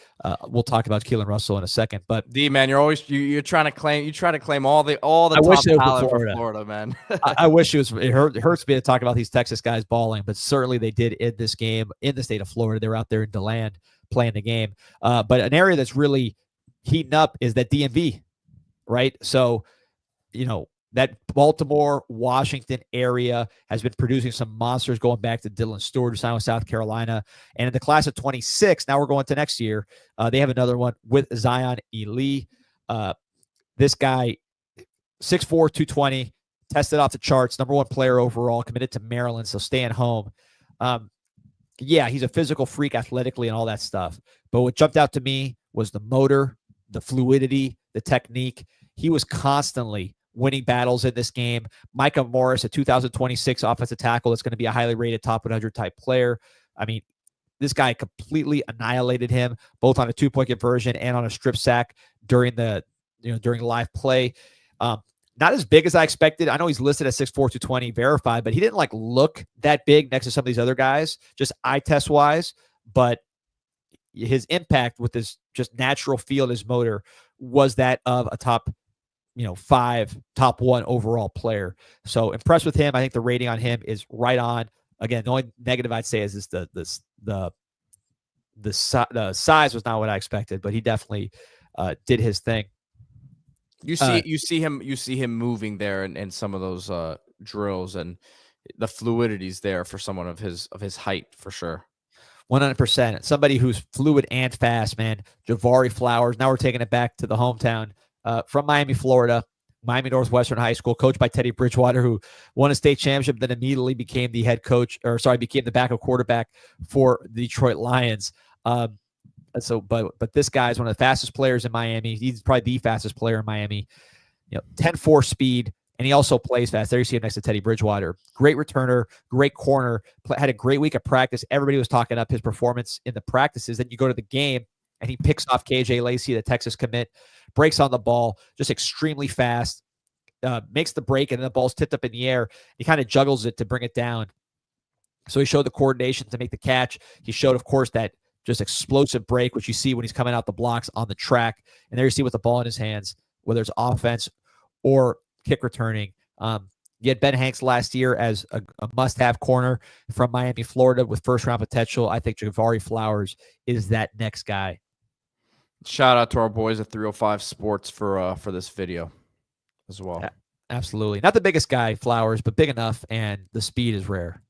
[SPEAKER 2] We'll talk about Keelan Russell in a second, but
[SPEAKER 1] man, you're trying to claim all the top talent for Florida, man.
[SPEAKER 2] I wish it hurts me to talk about these Texas guys balling, but certainly they did in this game in the state of Florida. They were out there in DeLand playing the game. But an area that's really heating up is that DMV, right? So, that Baltimore, Washington area has been producing some monsters going back to Dylan Stewart, who signed with South Carolina. And in the class of 26, now we're going to next year, they have another one with Zion Ely. This guy, 6'4", 220, tested off the charts, number 1 player overall, committed to Maryland, so staying home. Yeah, he's a physical freak athletically and all that stuff. But what jumped out to me was the motor, the fluidity, the technique. He was constantly winning battles in this game. Micah Morris, a 2026 offensive tackle, that's going to be a highly rated top 100 type player. I mean, this guy completely annihilated him, both on a 2-point conversion and on a strip sack during during live play. Not as big as I expected. I know he's listed at 6'4", 220, verified, but he didn't look that big next to some of these other guys, just eye test wise. But his impact with his just natural feel, his motor, was that of a top 5, top 1 overall player. So impressed with him. I think the rating on him is right on. Again, the only negative I'd say is the size was not what I expected, but he definitely did his thing.
[SPEAKER 1] You see him moving there in some of those drills, and the fluidity's there for someone of his height for sure.
[SPEAKER 2] 100%. Somebody who's fluid and fast, man. Javari Flowers. Now we're taking it back to the hometown from Miami, Florida. Miami Northwestern High School, coached by Teddy Bridgewater, who won a state championship, then immediately became the became the backup quarterback for the Detroit Lions. But this guy is one of the fastest players in Miami. He's probably the fastest player in Miami. 10-4 speed, and he also plays fast. There you see him next to Teddy Bridgewater. Great returner, great corner. Had a great week of practice. Everybody was talking up his performance in the practices. Then you go to the game, and he picks off KJ Lacey, the Texas commit, breaks on the ball, just extremely fast, makes the break, and then the ball's tipped up in the air. He kind of juggles it to bring it down. So he showed the coordination to make the catch. He showed, of course, that just explosive break, which you see when he's coming out the blocks on the track. And there you see with the ball in his hands, whether it's offense or kick returning. You had Ben Hanks last year as a must-have corner from Miami, Florida, with first-round potential. I think Javari Flowers is that next guy.
[SPEAKER 1] Shout out to our boys at 305 Sports for this video as well.
[SPEAKER 2] Yeah, absolutely. Not the biggest guy, Flowers, but big enough, and the speed is rare.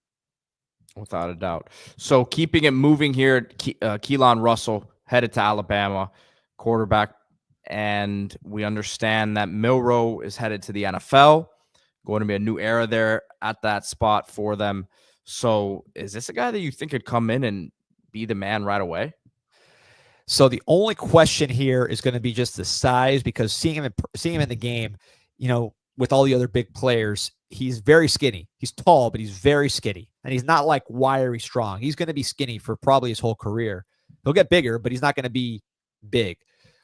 [SPEAKER 1] Without a doubt. So keeping it moving here, Keelan Russell headed to Alabama, quarterback, and we understand that Milroe is headed to the NFL. Going to be a new era there at that spot for them. So is this a guy that you think could come in and be the man right away?
[SPEAKER 2] So the only question here is going to be just the size, because seeing him in the game, with all the other big players, he's very skinny. He's tall, but he's very skinny, and he's not wiry strong. He's going to be skinny for probably his whole career. He'll get bigger, but he's not going to be big.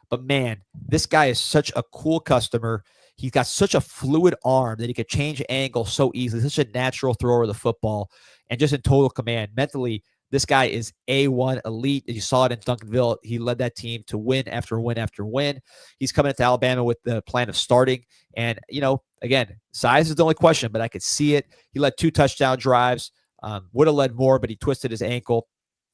[SPEAKER 2] But man, this guy is such a cool customer. He's got such a fluid arm that he could change angle so easily. Such a natural thrower of the football, and just in total command. Mentally, this guy is A1 elite. You saw it in Duncanville. He led that team to win after win after win. He's coming into Alabama with the plan of starting. And, again, size is the only question, but I could see it. He led 2 touchdown drives. Would have led more, but he twisted his ankle.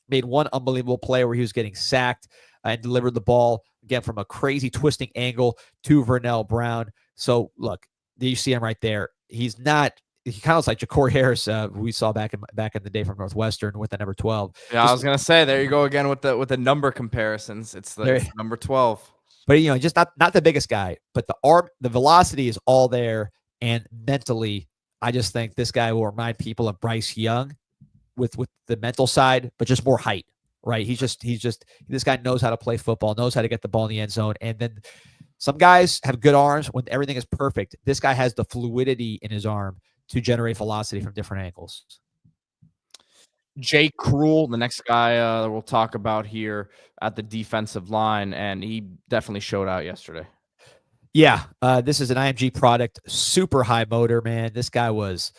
[SPEAKER 2] Made one unbelievable play where he was getting sacked and delivered the ball, again, from a crazy twisting angle to Vernell Brown. So, look, you see him right there. He kind of looks like Ja'Cory Harris, who we saw back in the day from Northwestern with the number 12.
[SPEAKER 1] Yeah, I was gonna say, there you go again with the number comparisons. It's the number 12.
[SPEAKER 2] But just not the biggest guy, but the arm, the velocity is all there, and mentally, I just think this guy will remind people of Bryce Young with the mental side, but just more height, right? This guy knows how to play football, knows how to get the ball in the end zone, and then some guys have good arms when everything is perfect. This guy has the fluidity in his arm to generate velocity from different angles.
[SPEAKER 1] Jay Cruel, the next guy that we'll talk about here at the defensive line, and he definitely showed out yesterday.
[SPEAKER 2] Yeah, this is an IMG product, super high motor, man. This guy was,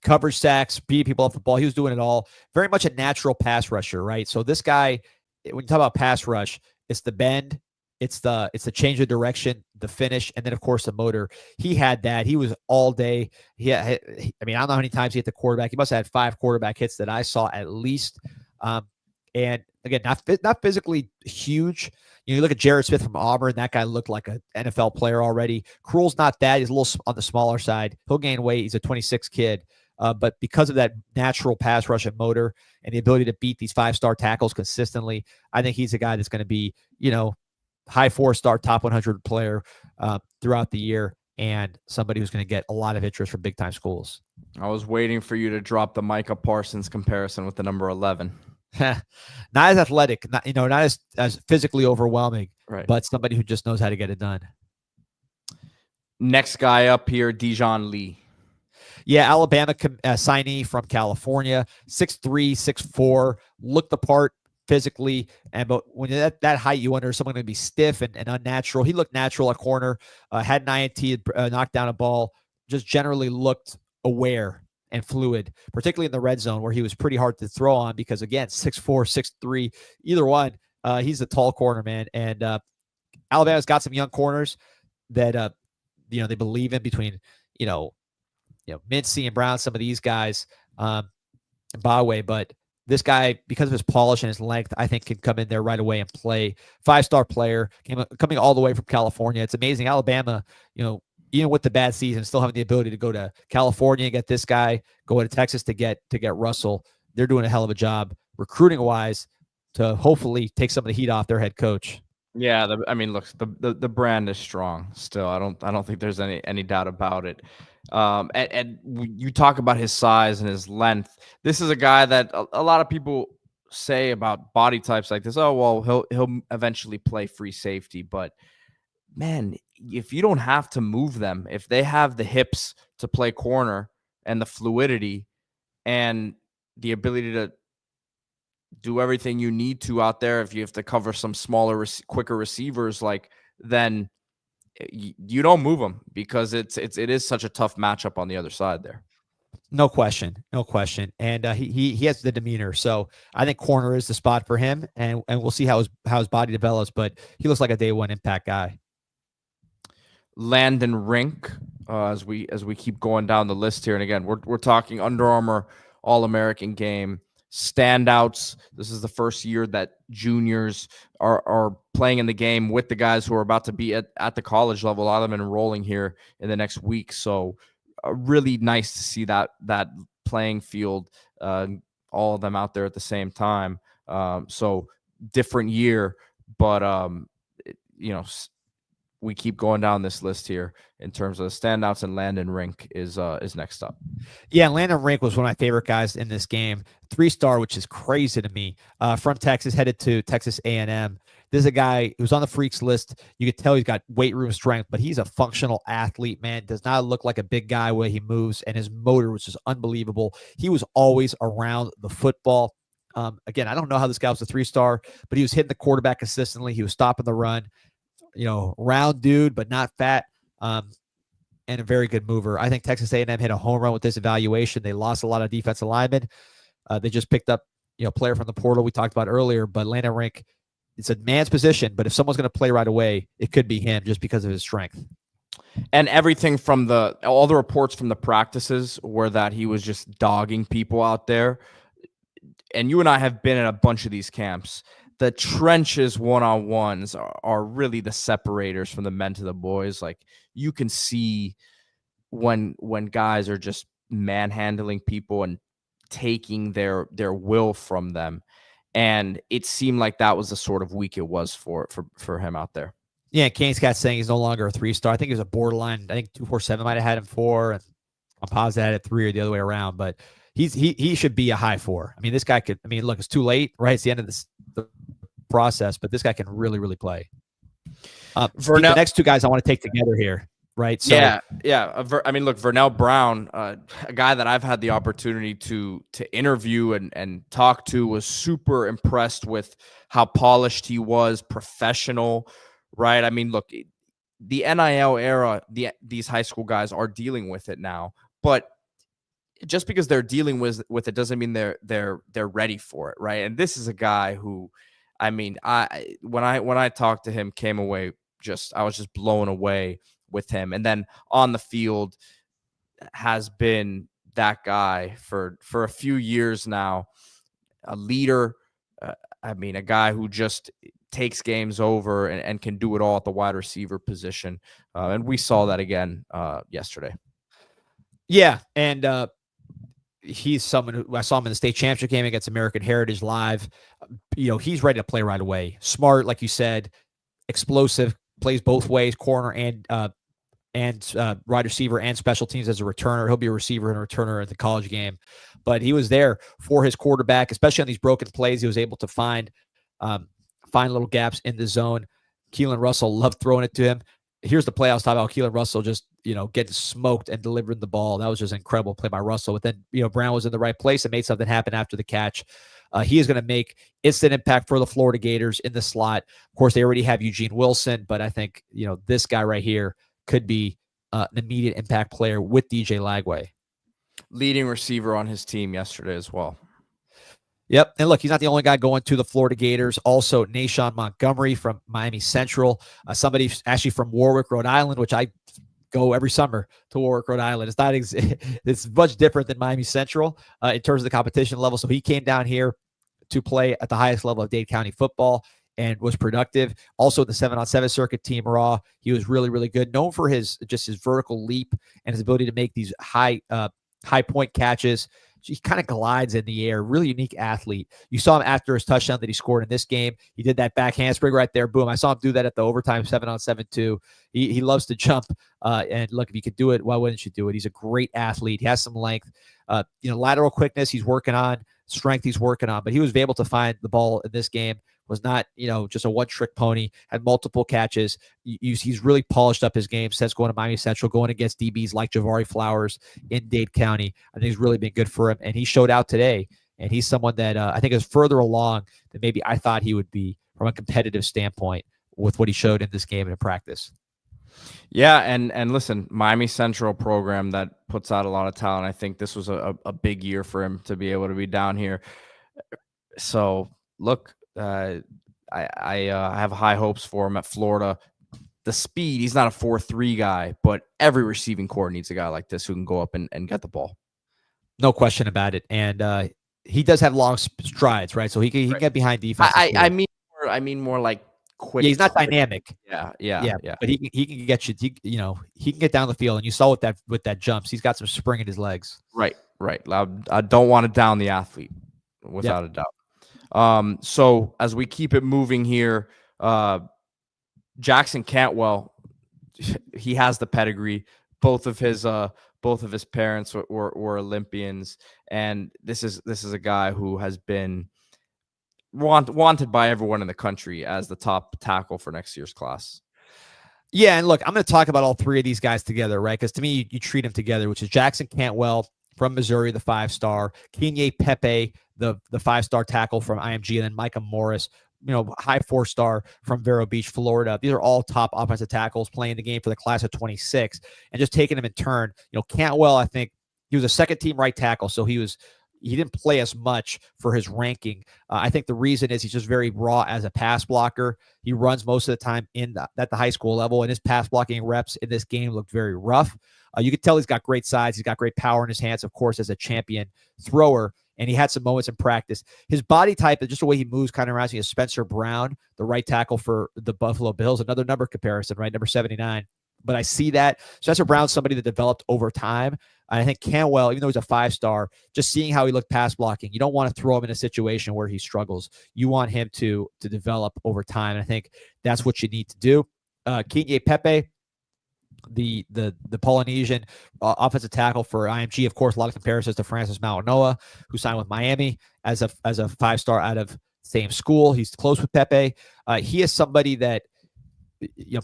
[SPEAKER 2] coverage sacks, beating people off the ball. He was doing it all. Very much a natural pass rusher, right? So this guy, when you talk about pass rush, it's the bend, it's the change of direction, the finish, and then of course the motor. He had that. He was all day. I don't know how many times he hit the quarterback. He must have had 5 quarterback hits that I saw at least. And again, not physically huge. You look at Jared Smith from Auburn. That guy looked like an NFL player already. Cruel's not that. He's a little on the smaller side. He'll gain weight. He's a 26 kid. But because of that natural pass rush and motor and the ability to beat these 5-star tackles consistently, I think he's a guy that's going to be, high 4-star, top 100 player throughout the year. and somebody who's going to get a lot of interest from big-time schools.
[SPEAKER 1] I was waiting for you to drop the Micah Parsons comparison with the number 11.
[SPEAKER 2] Not as athletic, not as physically overwhelming,
[SPEAKER 1] right,
[SPEAKER 2] but somebody who just knows how to get it done.
[SPEAKER 1] Next guy up here, Dijon Lee.
[SPEAKER 2] Yeah, Alabama signee from California, 6'3", 6'4", looked the part physically, but when you're at that height, you wonder, is someone going to be stiff and unnatural? He looked natural at corner, had an INT, knocked down a ball, just generally looked aware and fluid, particularly in the red zone where he was pretty hard to throw on because, again, 6'4", 6'3", either one, he's a tall corner, man. And Alabama's got some young corners that, they believe in between, Mincy and Brown, some of these guys, Bawe, but this guy, because of his polish and his length, I think can come in there right away and play. 5-star player, coming all the way from California. It's amazing. Alabama, even with the bad season, still having the ability to go to California and get this guy, go to Texas to get Russell. They're doing a hell of a job recruiting-wise to hopefully take some of the heat off their head coach.
[SPEAKER 1] Yeah, look, the brand is strong still. I don't think there's any doubt about it. And you talk about his size and his length. This is a guy that a lot of people say about body types like this. Oh, well, he'll eventually play free safety, but man, if you don't have to move them, if they have the hips to play corner and the fluidity and the ability to do everything you need to out there, if you have to cover some smaller, quicker receivers, then you don't move them because it is such a tough matchup on the other side there.
[SPEAKER 2] No question. And he has the demeanor, so I think corner is the spot for him, and we'll see how his body develops. But he looks like a day one impact guy.
[SPEAKER 1] Landon Rink, as we keep going down the list here, and again, we're talking Under Armour All-American game. Standouts. This is the first year that juniors are playing in the game with the guys who are about to be at the college level. A lot of them enrolling here in the next week. So really nice to see that playing field, all of them out there at the same time. So different year, but we keep going down this list here in terms of the standouts, and Landon Rink is next up.
[SPEAKER 2] Yeah, Landon Rink was one of my favorite guys in this game. 3-star, which is crazy to me. From Texas, headed to Texas A&M. This is a guy who's on the freaks list. You could tell he's got weight room strength, but he's a functional athlete, man. Does not look like a big guy where he moves, and his motor was just unbelievable. He was always around the football. Again, I don't know how this guy was a 3-star, but he was hitting the quarterback consistently. He was stopping the run. Round dude, but not fat, and a very good mover. I think Texas A&M hit a home run with this evaluation. They lost a lot of defensive linemen. They just picked up, player from the portal we talked about earlier, but Landon Rink, it's a man's position, but if someone's going to play right away, it could be him just because of his strength.
[SPEAKER 1] And everything from all the reports from the practices were that he was just dogging people out there. And you and I have been at a bunch of these camps. The trenches one-on-ones are really the separators from the men to the boys. Like, you can see when guys are just manhandling people and taking their will from them. And it seemed like that was the sort of week it was for him out there.
[SPEAKER 2] Yeah, Kane's got saying he's no longer a 3-star. I think he was a borderline. I think 247 might have had him 4, and I'm positive had it 3 or the other way around. But he should be a high 4. I mean, this guy could. I mean, look, it's too late, right? It's the end of the process, but this guy can really, really play. The next two guys I want to take together here, right? So,
[SPEAKER 1] yeah. Look, Vernell Brown, a guy that I've had the opportunity to interview and talk to, was super impressed with how polished he was, professional, right? I mean, look, the NIL era, these high school guys are dealing with it now, but just because they're dealing with it doesn't mean they're ready for it, right? And this is a guy who, I mean, when I talked to him, came away I was just blown away with him. And then on the field has been that guy for a few years now, a leader. A guy who just takes games over and can do it all at the wide receiver position. And we saw that again yesterday.
[SPEAKER 2] Yeah. And he's someone who I saw him in the state championship game against American Heritage Live. He's ready to play right away. Smart, like you said, explosive, plays both ways, corner and and wide receiver and special teams as a returner. He'll be a receiver and a returner at the college game. But he was there for his quarterback, especially on these broken plays. He was able to find little gaps in the zone. Keelan Russell loved throwing it to him. Here's the play I was talking about. Keelan Russell just, getting smoked and delivering the ball. That was just an incredible play by Russell. But then, Brown was in the right place and made something happen after the catch. He is going to make instant impact for the Florida Gators in the slot. Of course, they already have Eugene Wilson, but I think, this guy right here could be an immediate impact player with DJ Lagway.
[SPEAKER 1] Leading receiver on his team yesterday as well.
[SPEAKER 2] Yep. And look, he's not the only guy going to the Florida Gators. Also, Nashawn Montgomery from Miami Central, somebody actually from Warwick, Rhode Island, which I go every summer to Warwick, Rhode Island. It's not it's much different than Miami Central in terms of the competition level. So he came down here to play at the highest level of Dade County football and was productive. Also, the 7-on-7 circuit team raw, he was really, really good. Known for his vertical leap and his ability to make these high point catches. He kind of glides in the air. Really unique athlete. You saw him after his touchdown that he scored in this game. He did that back handspring right there. Boom. I saw him do that at the overtime 7-on-7 too. He loves to jump. And look, if you could do it, why wouldn't you do it? He's a great athlete. He has some length. Lateral quickness he's working on. Strength he's working on. But he was able to find the ball in this game. Was not, just a one-trick pony, had multiple catches. He's really polished up his game since going to Miami Central, going against DBs like Javari Flowers in Dade County. I think he's really been good for him, and he showed out today, and he's someone that I think is further along than maybe I thought he would be from a competitive standpoint with what he showed in this game and in practice.
[SPEAKER 1] Yeah, and listen, Miami Central program that puts out a lot of talent. I think this was a big year for him to be able to be down here. So, look, I have high hopes for him at Florida. The speed, he's not a 4.3 guy, but every receiving core needs a guy like this who can go up and get the ball.
[SPEAKER 2] No question about it. And he does have long strides, right? So he can get behind defense.
[SPEAKER 1] I mean more like quick.
[SPEAKER 2] Yeah, he's not dynamic.
[SPEAKER 1] Yeah.
[SPEAKER 2] But he can get you. He can get down the field, and you saw with that jumps, he's got some spring in his legs.
[SPEAKER 1] Right. I don't want to down the athlete without a doubt. So as we keep it moving here, Jackson Cantwell, he has the pedigree. Both of his parents were Olympians, and this is a guy who has been wanted by everyone in the country as the top tackle for next year's class.
[SPEAKER 2] Yeah, and look, I'm going to talk about all three of these guys together, right? Because to me, you treat them together, which is Jackson Cantwell from Missouri, the 5-star, Kenye Pepe, the 5-star tackle from IMG, and then Micah Morris, high 4-star from Vero Beach, Florida. These are all top offensive tackles playing the game for the class of 26 and just taking them in turn. Cantwell, I think he was a second-team right tackle, so he didn't play as much for his ranking. I think the reason is he's just very raw as a pass blocker. He runs most of the time at the high school level, and his pass blocking reps in this game looked very rough. You could tell he's got great size. He's got great power in his hands, of course, as a champion thrower, and he had some moments in practice. His body type and just the way he moves kind of reminds me of Spencer Brown, the right tackle for the Buffalo Bills. Another number comparison, right? Number 79. But I see that. Spencer Brown's somebody that developed over time. I think Cantwell, even though he's a 5-star, just seeing how he looked pass blocking, you don't want to throw him in a situation where he struggles. You want him to develop over time. And I think that's what you need to do. Kenye Pepe, the Polynesian offensive tackle for IMG, of course, a lot of comparisons to Francis Mauanoa, who signed with Miami as a 5-star out of the same school. He's close with Pepe. He is somebody that,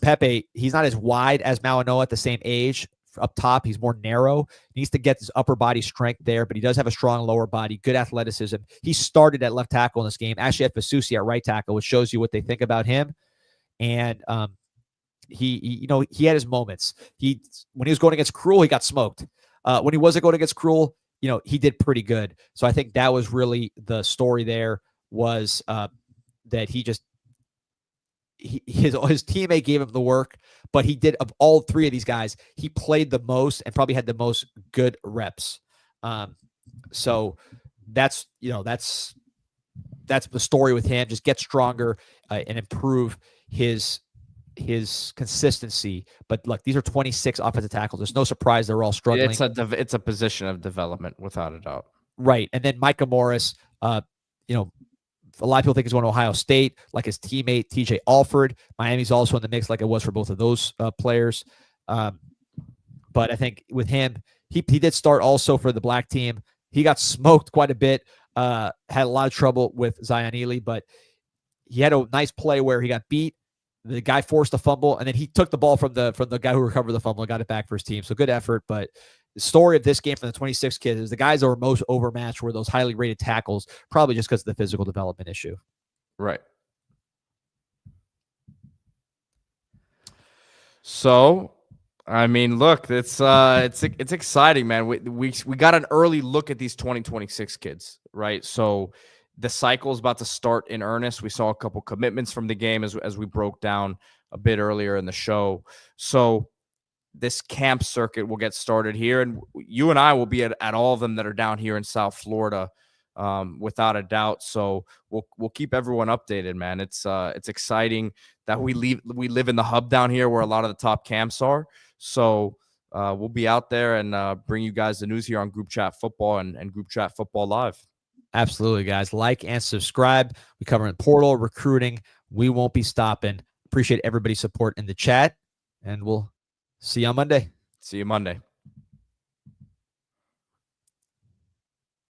[SPEAKER 2] Pepe, he's not as wide as Mauanoa at the same age. Up top, he's more narrow. He needs to get his upper body strength there, but he does have a strong lower body, good athleticism. He started at left tackle in this game, actually at Fasusi at right tackle, which shows you what they think about him. And he had his moments. When he was going against Cruel, he got smoked. When he wasn't going against Cruel, he did pretty good. So I think that was really the story there, was that his teammate gave him the work, but he did, of all three of these guys, he played the most and probably had the most good reps. So that's the story with him. Just get stronger and improve his consistency. But look, these are 26 offensive tackles. There's no surprise they're all struggling.
[SPEAKER 1] It's a position of development without a doubt.
[SPEAKER 2] Right. And then Micah Morris, a lot of people think he's going to Ohio State, like his teammate TJ Alford. Miami's also in the mix, like it was for both of those players. But I think with him, he did start also for the black team. He got smoked quite a bit. Had a lot of trouble with Zion Ely, but he had a nice play where he got beat. The guy forced a fumble, and then he took the ball from the guy who recovered the fumble and got it back for his team. So good effort. But the story of this game from the 26 kids is the guys that were most overmatched were those highly rated tackles, probably just because of the physical development issue.
[SPEAKER 1] Right. So, I mean, look, it's exciting, man. We got an early look at these 2026 kids, right? So the cycle is about to start in earnest. We saw a couple commitments from the game as we broke down a bit earlier in the show. So this camp circuit will get started here, and you and I will be at all of them that are down here in South Florida, without a doubt. So we'll keep everyone updated, man. It's exciting that we live in the hub down here where a lot of the top camps are. So we'll be out there and bring you guys the news here on Group Chat Football and Group Chat Football Live.
[SPEAKER 2] Absolutely, guys. Like and subscribe. We cover in portal, recruiting. We won't be stopping. Appreciate everybody's support in the chat, and we'll see you on Monday.
[SPEAKER 1] See you Monday.